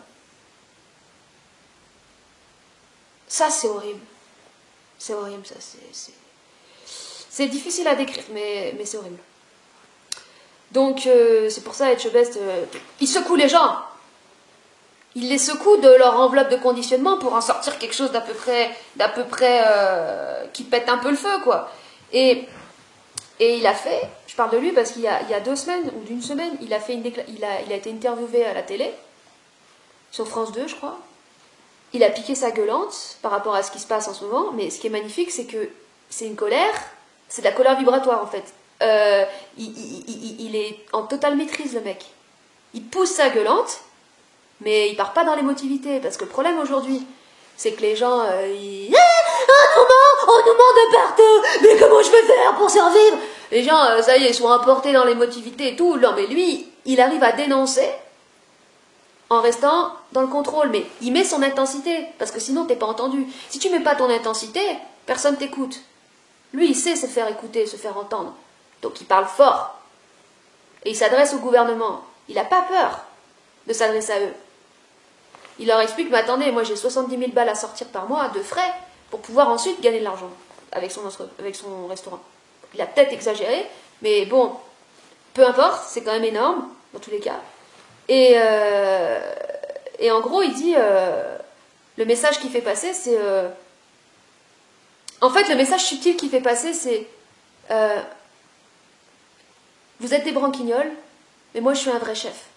S2: Ça, c'est horrible. C'est horrible, ça. C'est difficile à décrire, mais c'est horrible. Donc, c'est pour ça, Etchebest, il secoue les gens. Il les secoue de leur enveloppe de conditionnement pour en sortir quelque chose d'à peu près qui pète un peu le feu, quoi. Et il a fait, je parle de lui parce qu'il y a 2 semaines ou d'une semaine, il a été interviewé à la télé, sur France 2, je crois. Il a piqué sa gueulante par rapport à ce qui se passe en ce moment, mais ce qui est magnifique, c'est que c'est une colère, c'est de la colère vibratoire, en fait. Il est en totale maîtrise, le mec. Il pousse sa gueulante, mais il part pas dans l'émotivité, parce que le problème aujourd'hui, c'est que les gens, on nous ment de partout, mais comment je vais faire pour survivre? Les gens, ça y est, ils sont emportés dans l'émotivité et tout. Non, mais lui, il arrive à dénoncer en restant dans le contrôle, mais il met son intensité, parce que sinon t'es pas entendu. Si tu mets pas ton intensité, personne t'écoute. Lui, il sait se faire écouter, se faire entendre. Donc il parle fort. Et il s'adresse au gouvernement. Il n'a pas peur de s'adresser à eux. Il leur explique, mais attendez, moi j'ai 70 000 balles à sortir par mois de frais pour pouvoir ensuite gagner de l'argent avec son restaurant. Il a peut-être exagéré, mais bon, peu importe, c'est quand même énorme, dans tous les cas. Et en gros, il dit, le message qu'il fait passer, c'est... en fait, le message subtil qu'il fait passer, c'est... vous êtes des branquignoles, mais moi je suis un vrai chef.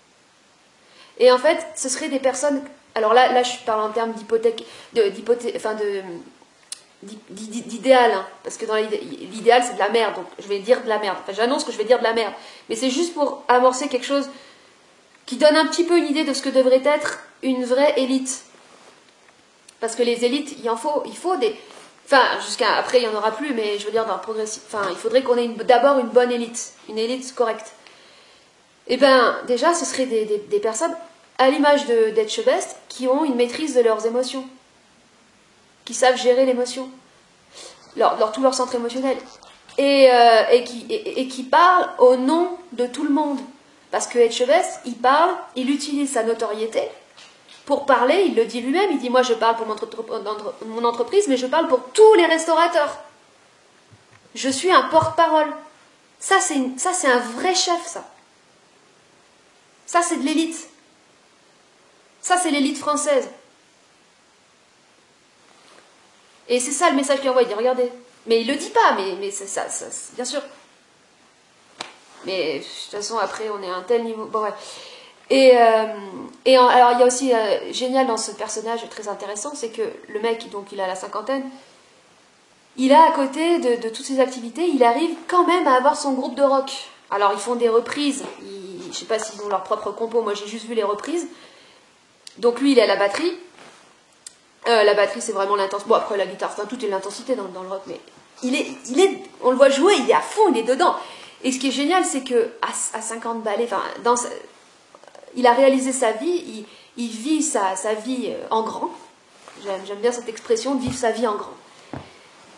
S2: Et en fait, ce seraient des personnes... Alors là je parle en termes d'idéal, hein, parce que dans l'idéal c'est de la merde, donc je vais dire de la merde. Enfin, j'annonce que je vais dire de la merde. Mais c'est juste pour amorcer quelque chose qui donne un petit peu une idée de ce que devrait être une vraie élite. Parce que les élites, il faut des... Enfin, jusqu'à après, il n'y en aura plus, mais je veux dire, dans le progressif... Enfin, il faudrait qu'on ait d'abord une bonne élite, une élite correcte. Et bien, déjà, ce seraient des personnes, à l'image d'Etchebest, qui ont une maîtrise de leurs émotions, qui savent gérer l'émotion, tout leur centre émotionnel, et qui parlent au nom de tout le monde. Parce que Etchebest, il utilise sa notoriété pour parler, il le dit lui-même, il dit, moi je parle pour mon entreprise, mais je parle pour tous les restaurateurs. Je suis un porte-parole. Ça, c'est un vrai chef, ça. Ça, c'est de l'élite. Ça, c'est l'élite française. Et c'est ça le message qu'il envoie, il dit, regardez. Mais il le dit pas, mais ça, bien sûr. Mais de toute façon, après, on est à un tel niveau. Bon, ouais. Alors, il y a aussi, génial dans ce personnage, très intéressant, c'est que le mec, donc, il a la cinquantaine, il a à côté de toutes ses activités, il arrive quand même à avoir son groupe de rock. Alors, ils font des reprises, je sais pas s'ils ont leur propre compo, moi j'ai juste vu les reprises. Donc, lui, il est à la batterie. La batterie, c'est vraiment l'intensité. Bon, après, la guitare, enfin, tout est l'intensité dans le rock, mais on le voit jouer, il est à fond, il est dedans. Et ce qui est génial, c'est que à 50 ballets, enfin, il a réalisé sa vie, il vit sa vie en grand. J'aime bien cette expression, de vivre sa vie en grand.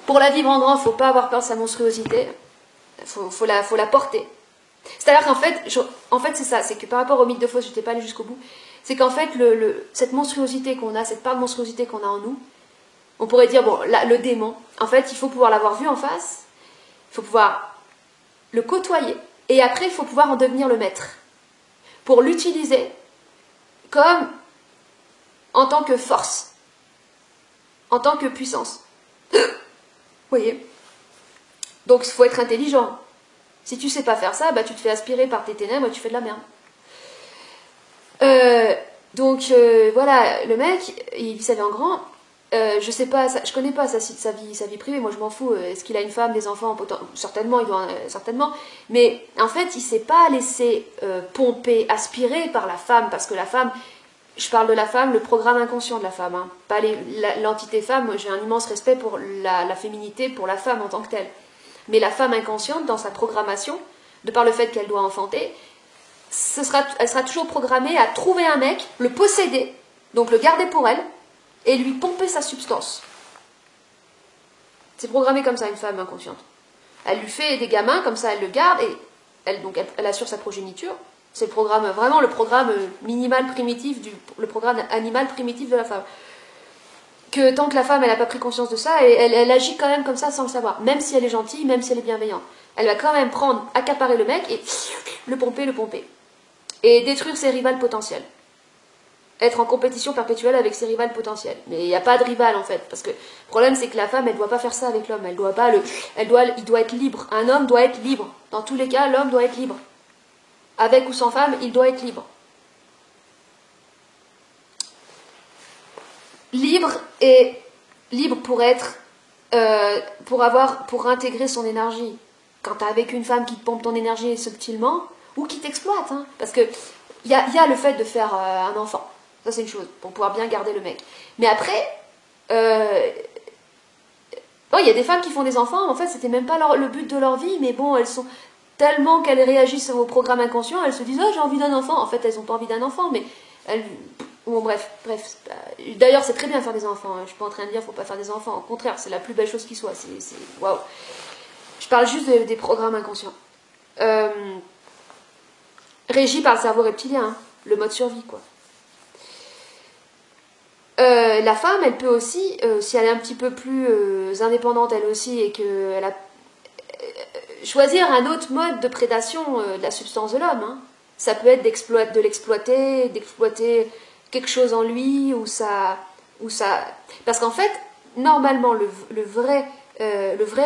S2: Pour la vivre en grand, il ne faut pas avoir peur de sa monstruosité, il faut la porter. C'est-à-dire qu'en fait, c'est ça, c'est que par rapport au mythe de Phos, je n'étais pas allée jusqu'au bout, c'est qu'en fait, cette monstruosité qu'on a, cette part de monstruosité qu'on a en nous, on pourrait dire, bon, le démon, en fait, il faut pouvoir l'avoir vu en face, il faut pouvoir le côtoyer, et après, il faut pouvoir en devenir le maître, pour l'utiliser comme en tant que force, en tant que puissance. Vous voyez? Donc, il faut être intelligent. Si tu sais pas faire ça, bah, tu te fais aspirer par tes ténèbres et tu fais de la merde. Voilà, le mec, il vit sa vie en grand. Je sais pas, je connais pas sa vie privée, moi je m'en fous. Est-ce qu'il a une femme, des enfants? Certainement, il doit, certainement. Mais en fait, il s'est pas laissé pomper, aspirer par la femme, parce que la femme, je parle de la femme, le programme inconscient de la femme, hein, pas l'entité femme. J'ai un immense respect pour la féminité, pour la femme en tant que telle. Mais la femme inconsciente, dans sa programmation, de par le fait qu'elle doit enfanter, elle sera toujours programmée à trouver un mec, le posséder, donc le garder pour elle, et lui pomper sa substance. C'est programmé comme ça, une femme inconsciente. Elle lui fait des gamins, comme ça elle le garde, et elle assure sa progéniture. C'est le programme, vraiment le programme minimal primitif, le programme animal primitif de la femme. Que tant que la femme, elle n'a pas pris conscience de ça, elle agit quand même comme ça sans le savoir. Même si elle est gentille, même si elle est bienveillante. Elle va quand même accaparer le mec et le pomper. Et détruire ses rivales potentielles. Être en compétition perpétuelle avec ses rivales potentielles. Mais il n'y a pas de rival en fait. Parce que le problème, c'est que la femme, elle ne doit pas faire ça avec l'homme. Il doit être libre. Un homme doit être libre. Dans tous les cas, l'homme doit être libre. Avec ou sans femme, il doit être libre. Libre pour intégrer son énergie. Quand tu es avec une femme qui te pompe ton énergie subtilement, ou qui t'exploite, hein, parce que il y a le fait de faire un enfant, ça c'est une chose, pour pouvoir bien garder le mec. Mais après, il y a des femmes qui font des enfants, en fait c'était même pas le but de leur vie, mais bon, elles sont tellement qu'elles réagissent au programme inconscient, elles se disent « Oh, j'ai envie d'un enfant », en fait elles n'ont pas envie d'un enfant, mais elles... Bon, bref. D'ailleurs, c'est très bien de faire des enfants. Je ne suis pas en train de dire qu'il ne faut pas faire des enfants. Au contraire, c'est la plus belle chose qui soit. Waouh. Je parle juste des programmes inconscients. Régis par le cerveau reptilien, hein, le mode survie, quoi. La femme, elle peut aussi, si elle est un petit peu plus indépendante, elle aussi, et qu'elle a choisir un autre mode de prédation de la substance de l'homme. Hein. Ça peut être de d'exploiter quelque chose en lui, parce qu'en fait, normalement, le vrai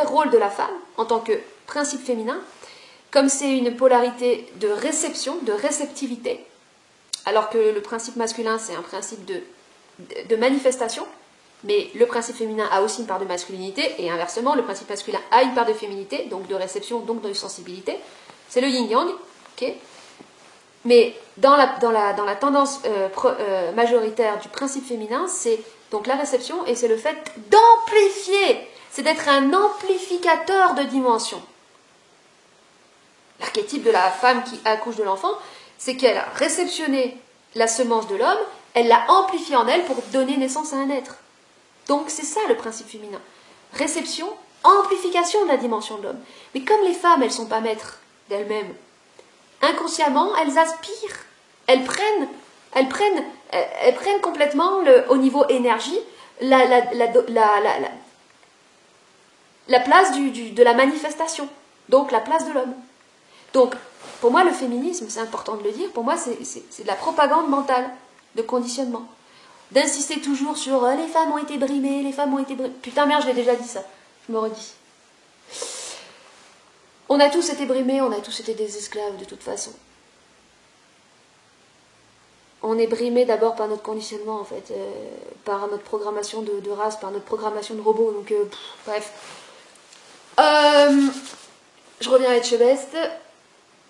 S2: rôle de la femme, en tant que principe féminin, comme c'est une polarité de réception, de réceptivité, alors que le principe masculin, c'est un principe de manifestation, mais le principe féminin a aussi une part de masculinité, et inversement, le principe masculin a une part de féminité, donc de réception, donc de sensibilité. C'est le yin-yang, ok. Mais dans la tendance majoritaire du principe féminin, c'est donc la réception, et c'est le fait d'amplifier, c'est d'être un amplificateur de dimension. L'archétype de la femme qui accouche de l'enfant, c'est qu'elle a réceptionné la semence de l'homme, elle l'a amplifiée en elle pour donner naissance à un être. Donc c'est ça le principe féminin. Réception, amplification de la dimension de l'homme. Mais comme les femmes, elles ne sont pas maîtres d'elles-mêmes, inconsciemment, elles aspirent, elles prennent complètement au niveau énergie la place de la manifestation, donc la place de l'homme. Donc, pour moi, le féminisme, c'est important de le dire, pour moi, c'est de la propagande mentale, de conditionnement. D'insister toujours sur les femmes ont été brimées, les femmes ont été brimées. Putain, merde, je l'ai déjà dit ça. Je me redis. On a tous été brimés, on a tous été des esclaves de toute façon. On est brimés d'abord par notre conditionnement, en fait, par notre programmation de race, par notre programmation de robot. Donc, bref. Je reviens à Etchebest.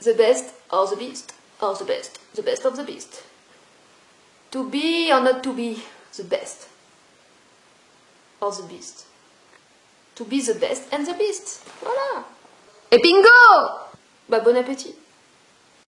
S2: The best or the beast, or the best of the beast. To be or not to be the best, or the beast. To be the best and the beast. Voilà. Et bingo! Bah, bon appétit.